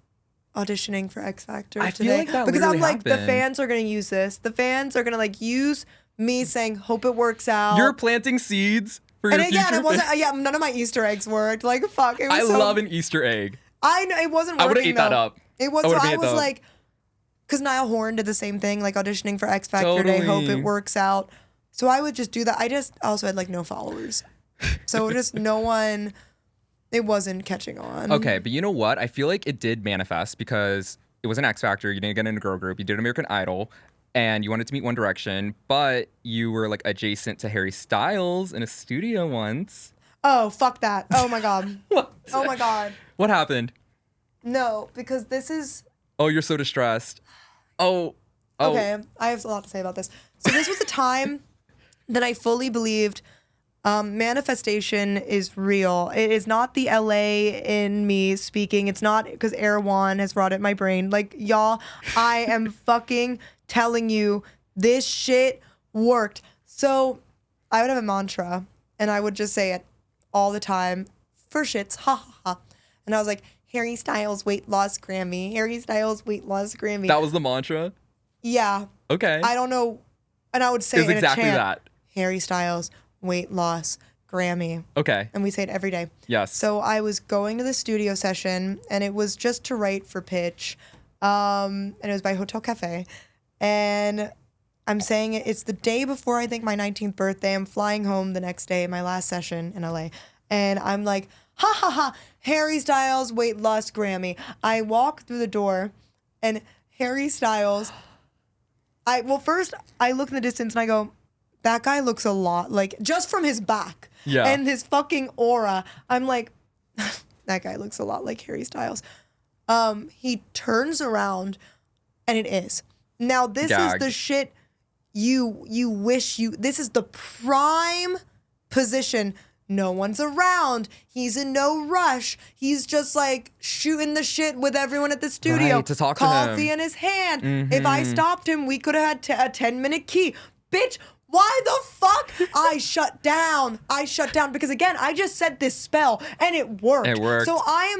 auditioning for X Factor I today. feel like that because I'm literally like, the happened. fans are going to use this. The fans are going to, like, use me saying, hope it works out. You're planting seeds for your And future. again, it wasn't, none of my Easter eggs worked. Like, fuck. It was I so, love an Easter egg. I know, it wasn't I working, would've ate that though. up. It was, I so would've I ate was that up. like, because Niall Horan did the same thing, like auditioning for X Factor Day, hope Totally. it works out. So I would just do that. I just also had like no followers. So just no one, it wasn't catching on. Okay, but you know what? I feel like it did manifest because it was an X Factor. You didn't get in a girl group. You did American Idol, and you wanted to meet One Direction, but you were like adjacent to Harry Styles in a studio once. Oh, fuck that. Oh my God. What? Oh my God. What happened? No, because this is, Oh, you're so distressed. Oh. okay, I have a lot to say about this. So this was the time that I fully believed manifestation is real. It is not the LA in me speaking. It's not because Erwan has rotted my brain. Like, y'all, I am fucking telling you, this shit worked. So I would have a mantra, and I would just say it all the time for shits. Ha ha ha. And I was like, Harry Styles weight loss Grammy. Harry Styles weight loss Grammy. That was the mantra? Yeah. Okay. I don't know. And I would say It was in exactly a chant, that. Harry Styles weight loss Grammy. Okay. And we say it every day. Yes. So I was going to the studio session, and it was just to write for pitch. And it was by Hotel Cafe. And I'm saying it's the day before, I think, my 19th birthday. I'm flying home the next day, my last session in LA. And I'm like, ha ha ha, Harry Styles weight loss Grammy. I walk through the door, and Harry Styles, first I look in the distance and I go, that guy looks a lot like, just from his back and his fucking aura, I'm like, that guy looks a lot like Harry Styles. He turns around, and it is. Now, this is the shit you wish this is the prime position. No one's around. He's in no rush. He's just like shooting the shit with everyone at the studio. Right, to talk to him. Coffee in his hand. If I stopped him, we could have had a 10-minute key. Bitch, why the fuck? I shut down because, again, I just said this spell and it worked. It worked. So I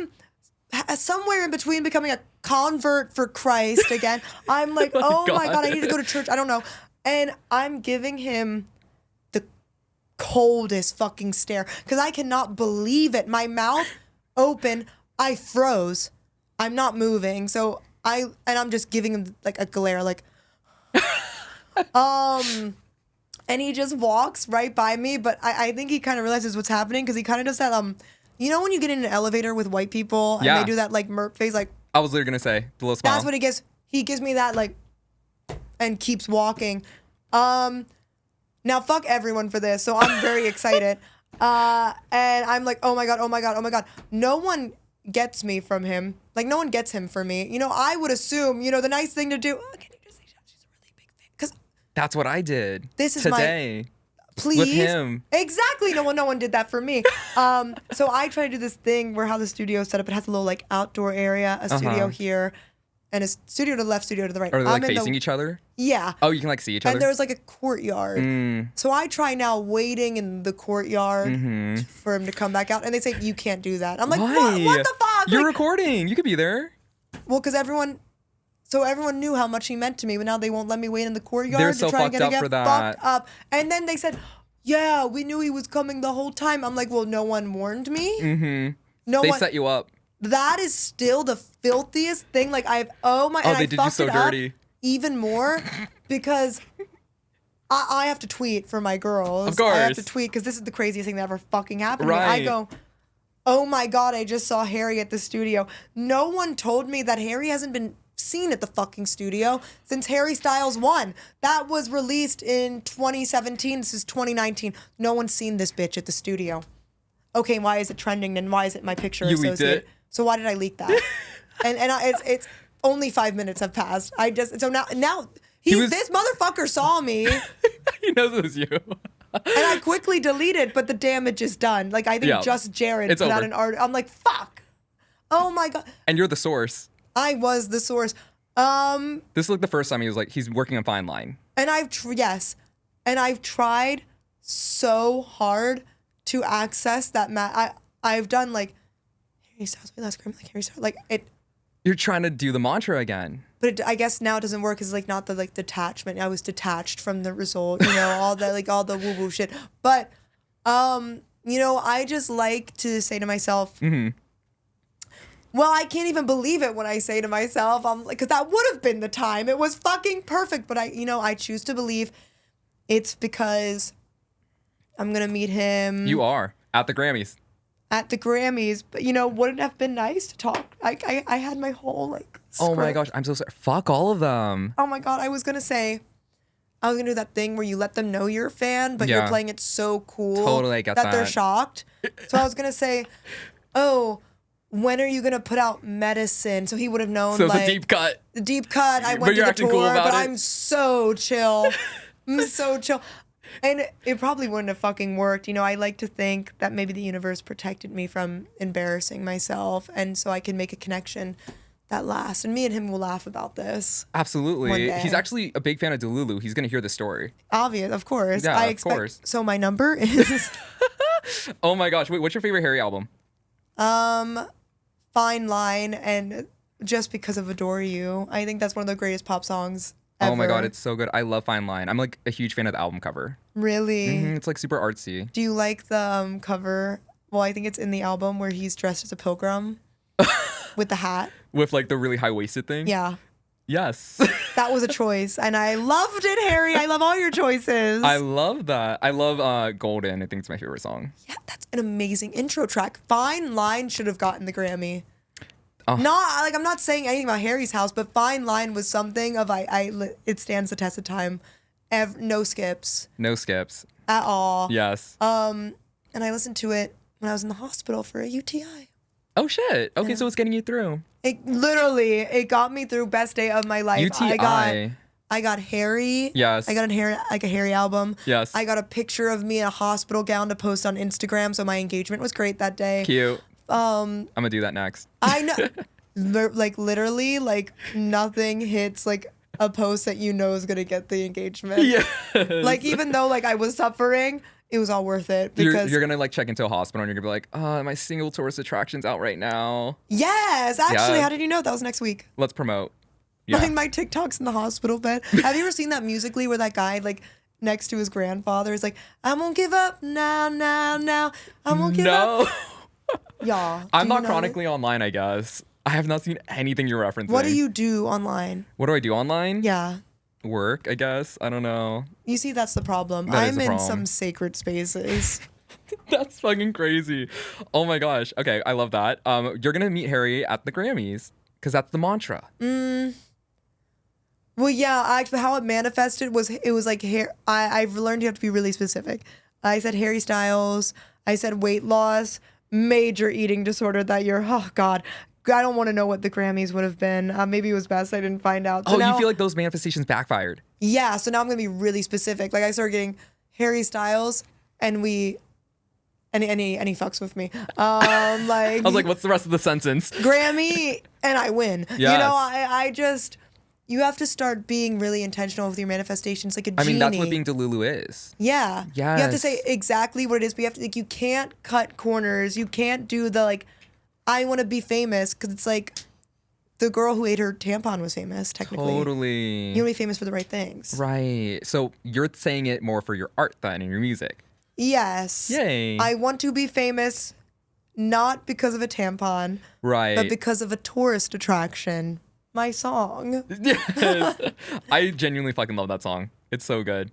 am somewhere in between becoming a convert for Christ again. I'm like, oh my God, I need to go to church. I don't know. And I'm giving him the coldest fucking stare because I cannot believe it. My mouth open, I froze. I'm not moving. So I'm just giving him like a glare, like, and he just walks right by me. But I think he kind of realizes what's happening because he kind of does that, you know when you get in an elevator with white people and they do that like merc face, like, I was literally gonna say the little smile. that's what he gives. He gives me that like, and keeps walking. Now fuck everyone for this. So I'm very excited. And I'm like, oh my God, oh my God, oh my God. No one gets me from him. Like no one gets him for me. You know, I would assume, you know, the nice thing to do. Oh, can you just say she's a really big fan? Because that's what I did. This is today. Please. With him. Exactly. No one did that for me. So I try to do this thing where how the studio is set up. It has a little like outdoor area, a studio here, and a studio to the left, studio to the right. Are they like facing each other? Yeah. Oh, you can like see each other? And there's like a courtyard. So I try now waiting in the courtyard for him to come back out. And they say, you can't do that. I'm like, Why? What the fuck? You're Like, recording. You could be there. well, because everyone knew how much he meant to me, but now they won't let me wait in the courtyard They're to so try and fucked up get for that. fucked up. And then they said, yeah, we knew he was coming the whole time. I'm like, well, no one warned me. They set you up. That is still the filthiest thing. Like and they I did you fucked so it dirty. up even more because I have to tweet for my girls. Of course. I have to tweet because this is the craziest thing that ever fucking happened to me. I Right. go, oh my God, I just saw Harry at the studio. No one told me that Harry hasn't been seen at the fucking studio since Harry Styles 1. That was released in 2017. This is 2019. No one's seen this bitch at the studio. Okay, why is it trending and why is it my picture You leaked associated? it. So why did I leak that? It's only 5 minutes have passed. Now this motherfucker saw me and He knows it was you. I quickly deleted, but the damage is done. Like I think Yeah. just Jared It's put out over. an art. I'm like, fuck. Oh my God. And you're the source. I was the source. This is like the first time he's working on Fine Line. And I've tried so hard to access that I've done like Harry Styles, wait, last Grammy, like Harry Styles, like it. You're trying to do the mantra again. But I guess now it doesn't work. It's like not the like detachment. I was detached from the result. You know, all the woo woo shit. But I just like to say to myself. Mm-hmm. Well, I can't even believe it when I say to myself, I'm like, because that would have been the time. It was fucking perfect. But I choose to believe it's because I'm gonna meet him. You are at the Grammys. At the Grammys, but wouldn't it have been nice to talk? I had my whole like. Oh my script. gosh, I'm so sorry. Fuck all of them. Oh my God, I was gonna do that thing where you let them know you're a fan, but you're Yeah. playing it so cool Totally, I get that they're that. shocked. So I was gonna say, oh, when are you gonna put out Medicine? So he would have known. So it's like, a deep cut. The deep cut. I But went you're to the acting tour, cool about but it. I'm so chill. I'm so chill. And it probably wouldn't have fucking worked. I like to think that maybe the universe protected me from embarrassing myself, and so I can make a connection that lasts. And me and him will laugh about this. One Absolutely. day. He's actually a big fan of Delulu. He's gonna hear the story. Obvious, of course. Yeah, I of expect. course. So my number is Oh my gosh. Wait, what's your favorite Harry album? Fine Line, and just because of Adore You. I think that's one of the greatest pop songs ever. Oh my god, it's so good. I love Fine Line. I'm like a huge fan of the album cover. Really. It's like super artsy. Do you like the cover? Well, I think it's in the album where he's dressed as a pilgrim with the hat. With like the really high waisted thing? Yeah. Yes. That was a choice, and I loved it, Harry. I love all your choices. I love that. I love Golden. I think it's my favorite song. Yeah, that's an amazing intro track. Fine Line should have gotten the Grammy. Oh. I'm not saying anything about Harry's House, but Fine Line was something of it stands the test of time. No skips No skips. at all. Yes. And I listened to it when I was in the hospital for a UTI. Oh shit. Okay, so it's getting you through. It got me through best day of my life. UTI. I got Harry. Yes. I got a Harry album. Yes. I got a picture of me in a hospital gown to post on Instagram, so my engagement was great that day. Cute. I'm gonna do that next. I know, literally, nothing hits like a post that is gonna get the engagement. Yeah. Like even though I was suffering, it was all worth it because You're gonna check into a hospital and you're gonna be like, my single tourist attraction's out right now. yes, actually, Yeah. how did you know that was next week? Let's promote. Yeah. My TikTok's in the hospital bed. Have you ever seen that Musically where that guy next to his grandfather is like, I won't give up now, I won't give up. No. Y'all, I'm do you not know chronically online, I guess. I have not seen anything you're referencing. What do you do online? What do I do online? Yeah. Work, I guess. I don't know. You see, that's the problem. That is I'm the in problem. some sacred spaces. That's fucking crazy. Oh my gosh. Okay, I love that. You're gonna meet Harry at the Grammys because that's the mantra. Well, yeah, how it manifested was I've learned you have to be really specific. I said Harry Styles. I said weight loss, major eating disorder that year. Oh, God. I don't want to know what the Grammys would have been. Maybe it was best I didn't find out. So You now, feel like those manifestations backfired. yeah, so now I'm going to be really specific. I started getting Harry Styles and he fucks with me. I was like, what's the rest of the sentence? Grammy and I win. Yes. I just, you have to start being really intentional with your manifestations like a genie. I mean, that's what being Delulu is. Yeah. You have to Yes. say exactly what it is, but you have to, you can't cut corners. You can't do the, I want to be famous, because it's the girl who ate her tampon was famous, technically. Totally. You want to be famous for the right things. Right. So you're saying it more for your art then and your music. Yes. Yay. I want to be famous not because of a tampon, Right. but because of a tourist attraction. My song. Yes. I genuinely fucking love that song. It's so good.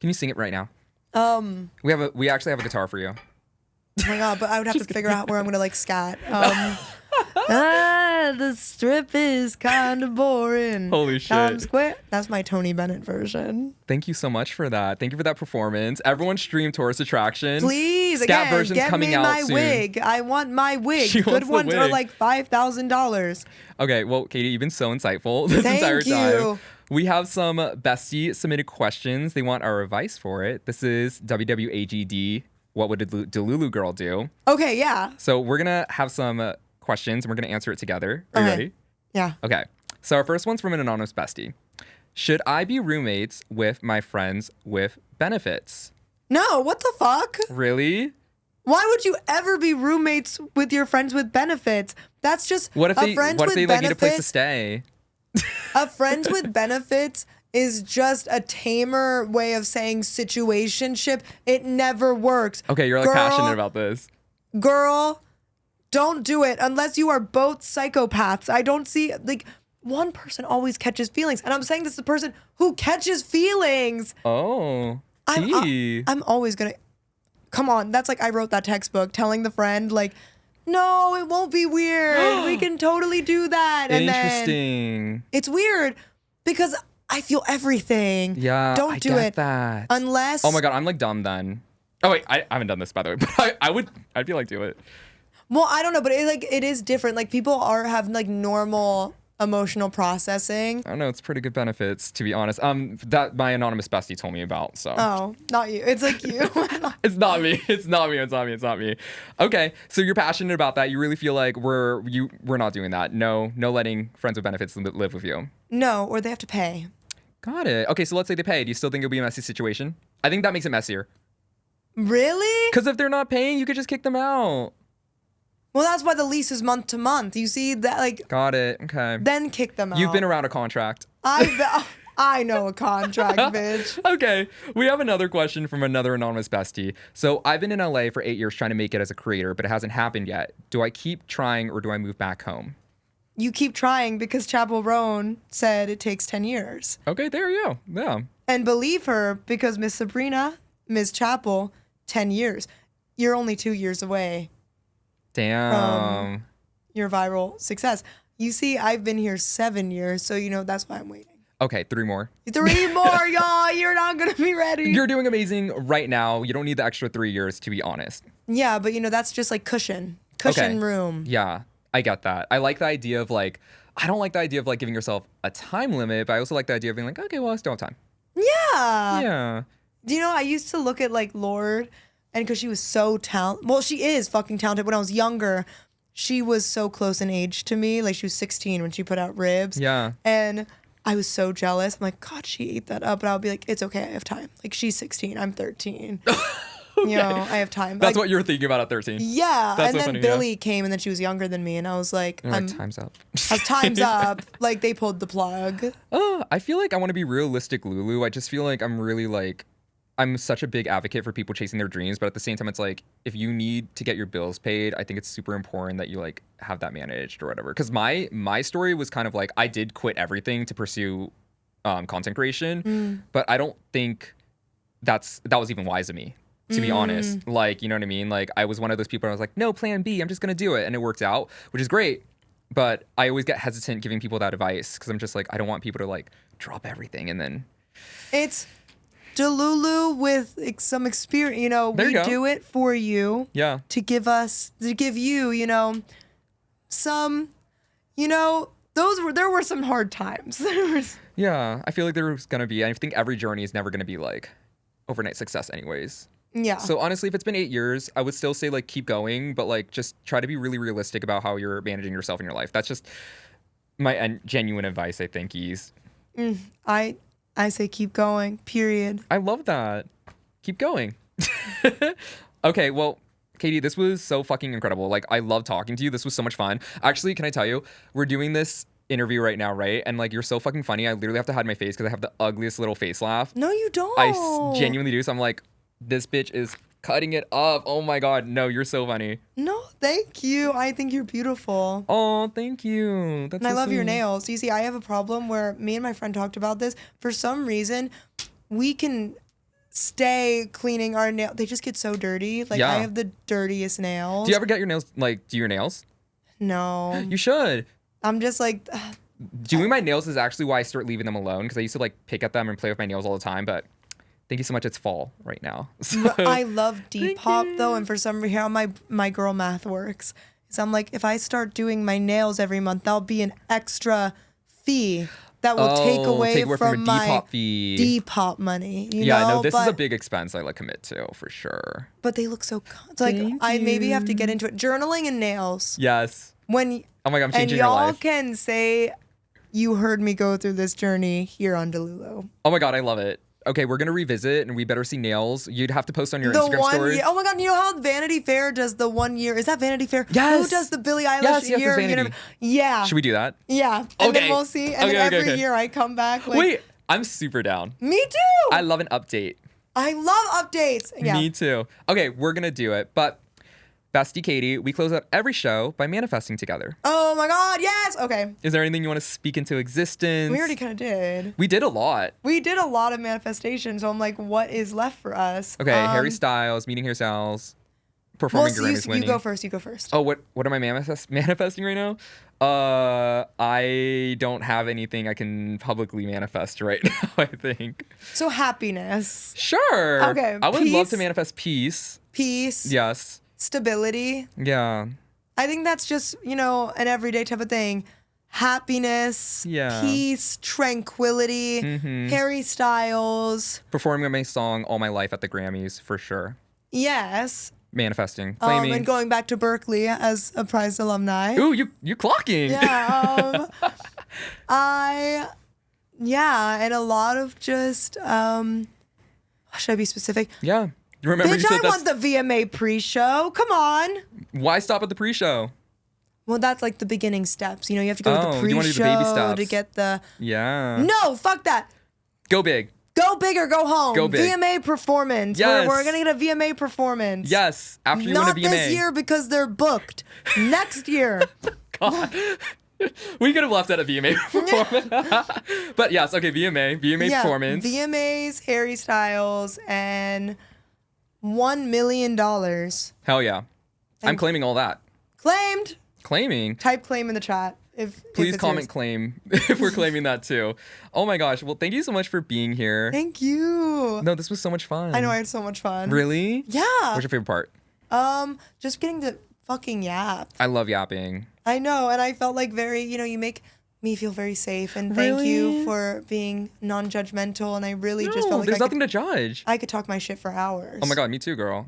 Can you sing it right now? Oh We actually have a guitar for you. my god, but I would have to figure out where I'm gonna like scat. The strip is kind of boring. Holy shit. Times Square. That's my Tony Bennett version. Thank you so much for that. Thank you for that performance. Everyone stream Tourist Attraction. Please, Scat again, version's get coming me out my soon. wig. I want my wig. She Good wants the ones are wig. like $5,000. Okay, well, Catie, you've been so insightful this Thank entire time. you. We have some bestie submitted questions. They want our advice for it. This is WWAGD. What would a Delulu girl do? Okay, yeah. So we're gonna have some questions and we're gonna answer it together. Are you Okay. ready? Yeah. Okay. So our first one's from an anonymous bestie. Should I be roommates with my friends with benefits? No, what the fuck? Really? Why would you ever be roommates with your friends with benefits? That's just What if they friends like with need a place to benefits. stay? A friends with benefits is just a tamer way of saying situationship. It never works. Okay, you're like Girl, passionate about this. Girl, don't do it unless you are both psychopaths. I don't see, like, one person always catches feelings. And I'm saying this is the person who catches feelings. Oh. Tea. I'm always gonna, come on. That's like I wrote that textbook telling the friend, like, no, it won't be weird. We can totally do that. And Interesting. then it's weird because I feel everything. Yeah, Don't I do get it that. unless. Oh my god, I'm like dumb then. Oh wait, I haven't done this by the way, but I'd be like do it. Well, I don't know, but it is different. Like people have like normal emotional processing. I don't know, it's pretty good benefits to be honest. That my anonymous bestie told me about. So. Oh, not you. It's like you. It's not me. It's not me. It's not me. It's not me. Okay, so you're passionate about that. You really feel like we're not doing that. No letting friends with benefits live with you. No, or they have to pay. Got it. Okay, so let's say they pay. Do you still think it'll be a messy situation? I think that makes it messier. Really? Because if they're not paying, you could just kick them out. Well, that's why the lease is month to month. You see that, like, Got it. Okay. then kick them out. You've been around a contract. I know a contract, bitch. Okay, we have another question from another anonymous bestie. So I've been in LA for 8 years trying to make it as a creator, but it hasn't happened yet. Do I keep trying or do I move back home? You keep trying because Chapel Roan said it takes 10 years. Okay, there you go. Yeah. And believe her because Miss Sabrina, Miss Chapel, 10 years. You're only 2 years away Damn. your viral success. You see, I've been here 7 years, so you know that's why I'm waiting. Okay, 3 more. 3 more, y'all. You're not gonna be ready. You're doing amazing right now. You don't need the extra 3 years, to be honest. Yeah, but you know that's just like cushion Okay. room. Yeah, I get that. I like the idea of like, I don't like the idea of like giving yourself a time limit, but I also like the idea of being like, okay, well, I still have time. Yeah. Yeah. Do you know I used to look at like Lorde, and because she was so talented. Well, she is fucking talented. When I was younger, she was so close in age to me. Like she was 16 when she put out Ribs. Yeah. And I was so jealous. I'm like, God, she ate that up. But I'll be like, it's okay. I have time. Like she's 16. I'm 13. You know, I have time. That's like, what you were thinking about at 13. Yeah. That's And so then funny, Billy came, and then she was younger than me, and I was like, You're like, time's up. time's up. Like they pulled the plug. I feel like I want to be realistic, Lulu. I just feel like I'm really like, I'm such a big advocate for people chasing their dreams, but at the same time, it's like if you need to get your bills paid, I think it's super important that you like have that managed or whatever. Because my story was kind of like I did quit everything to pursue content creation, but I don't think that was even wise of me, to be honest. Like, you know what I mean? Like I was one of those people. I was like, no, plan B. I'm just gonna do it, and it worked out, which is great. But I always get hesitant giving people that advice because I'm just like I don't want people to like drop everything and then. It's Delulu with some experience. You know, There we you go. do it for you. Yeah. To give you, you know, some, you know, there were some hard times. Yeah, I feel like there's gonna be. I think every journey is never gonna be like overnight success, anyways. Yeah. So honestly, if it's been 8 years, I would still say like keep going, but like just try to be really realistic about how you're managing yourself in your life. That's just my genuine advice. I think, Ease. I say keep going. Period. I love that. Keep going. Okay, well, Catie, this was so fucking incredible. Like, I love talking to you. This was so much fun. Actually, can I tell you, we're doing this interview right now, right? And like, you're so fucking funny. I literally have to hide my face because I have the ugliest little face laugh. No, you don't. Genuinely do. So I'm like, this bitch is cutting it up. Oh my God. No, you're so funny. No, thank you. I think you're beautiful. Oh, thank you. That's And I so love your sweet. nails. You see, I have a problem where me and my friend talked about this. For some reason, we can stay cleaning our nails. They just get so dirty. Like, Yeah. I have the dirtiest nails. Do you ever get your nails, like, do your nails? No. You should. I'm just like, Doing my nails is actually why I start leaving them alone, because I used to, like, pick at them and play with my nails all the time, but thank you so much. It's fall right now. So, I love Depop though, and for some reason, how my girl math works is I'm like, if I start doing my nails every month, that'll be an extra fee that will take away from a my Depop fee. Depop money. You Yeah, know? no, this is a But- big expense I like commit to for sure. But they look so. It's like I maybe have to get into it. Journaling and nails. Yes. When Oh my God, I'm and changing your y'all life. can say you heard me go through this journey here on Delulu. Oh my God, I love it. Okay, we're gonna revisit, and we better see nails. You'd have to post on your The Instagram one story. year. Oh my God! You know how Vanity Fair does the 1 year? Is that Vanity Fair? Yes. Who does the Billie Eilish Yes, yes, year? it's Vanity. Yeah. Should we do that? Yeah. And Okay. then we'll see. And Okay, then okay, every okay. year I come back. Like, Wait, I'm super down. Me too. I love an update. I love updates. Yeah. Me too. Okay, we're gonna do it. But Bestie Catie, we close out every show by manifesting together. Oh my God! Yes. Okay. Is there anything you want to speak into existence? We already kind of did. We did a lot. We did a lot of manifestation. So I'm like, what is left for us? Okay, Harry Styles, meeting Harry Styles, performing Well, Grammys you winning. go first. You go first. Oh, what am I manifesting right now? I don't have anything I can publicly manifest right now, I think. So happiness, Sure. Okay, I would love peace. to manifest peace. peace, Yes. stability. Yeah. I think that's just, an everyday type of thing. Happiness, Yeah. peace, tranquility, Harry Styles. Performing my song all my life at the Grammys, for sure. Yes. Manifesting. Claiming. And going back to Berkeley as a prized alumni. Ooh, you clocking. Yeah. And a lot of just, should I be specific? Yeah. Remember you Bitch, I said want the VMA pre-show. Come on. Why stop at the pre-show? Well, that's like the beginning steps. You have to go to Oh, the you wanna do the baby pre-show steps. to get the. Yeah. No, fuck that. Go big. Go big or go home. Go big. VMA performance. Yes. We're gonna get a VMA performance. Yes. After you Not win a VMA. this year because they're booked. Next year. God. We could have left at a VMA performance. But yes, okay, VMA performance. VMAs, Harry Styles, and $1 million. Hell yeah. I'm claiming all that. Claimed. Claiming. Type claim in the chat. If Please it's comment yours. claim if we're claiming that too. Oh my gosh. Well, thank you so much for being here. Thank you. No, this was so much fun. I know I had so much fun. Really? Yeah. What's your favorite part? Just getting to fucking yap. I love yapping. I know, and I felt like very, you make me feel very safe, and thank Really? you for being non-judgmental, and I really just No, felt like there's nothing to judge. I could talk my shit for hours. Oh my god, me too, girl.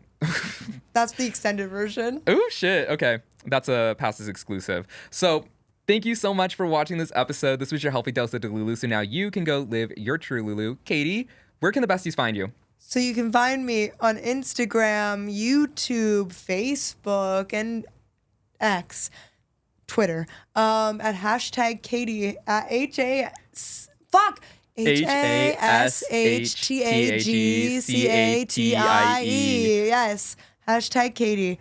That's the extended version. Oh shit. Okay. That's a passes exclusive. So thank you so much for watching this episode. This was your healthy dose of Delulu. So now you can go live your trululu. Catie, where can the besties find you? So you can find me on Instagram, YouTube, Facebook, and X, Twitter, at hashtag Catie at HASHTAGCATIE. Yes, hashtag Catie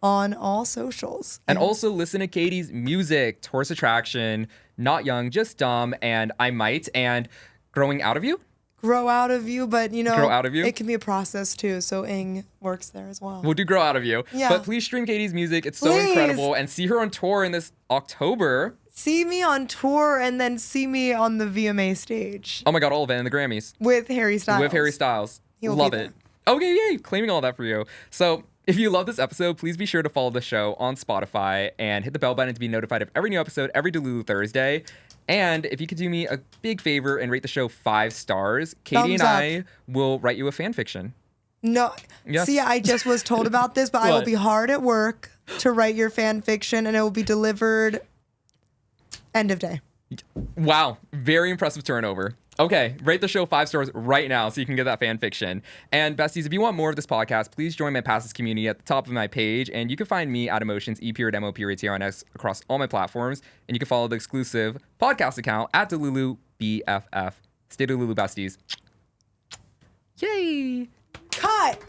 on all socials. And also listen to Catie's music, Tourist Attraction, Not Young, Just Dumb, and I Might, and Growing Out of You. Grow out of you, but Grow out of you? it can be a process too. So ing works there as well. We'll do Grow Out of You. Yeah. But please stream Catie's music. It's so Please. incredible. And see her on tour in this October. See me on tour and then see me on the VMA stage Oh my god, all of it in the Grammys. with Harry Styles. With Harry Styles. He'll Love be it. there. Okay, yay. Claiming all that for you. So if you love this episode, please be sure to follow the show on Spotify and hit the bell button to be notified of every new episode every Delulu Thursday. And if you could do me a big favor and rate the show 5 stars, Catie Thumbs and up. I will write you a fan fiction. No. Yes. See, I just was told about this, but I will What? be hard at work to write your fan fiction, and it will be delivered end of day. Wow, very impressive turnover. Okay, rate the show 5 stars right now so you can get that fan fiction. And besties, if you want more of this podcast, please join my passes community at the top of my page. And you can find me at e.mo.tions, e.mo.tions across all my platforms. And you can follow the exclusive podcast account at Delulu BFF. Stay Delulu, besties. Yay! Cut!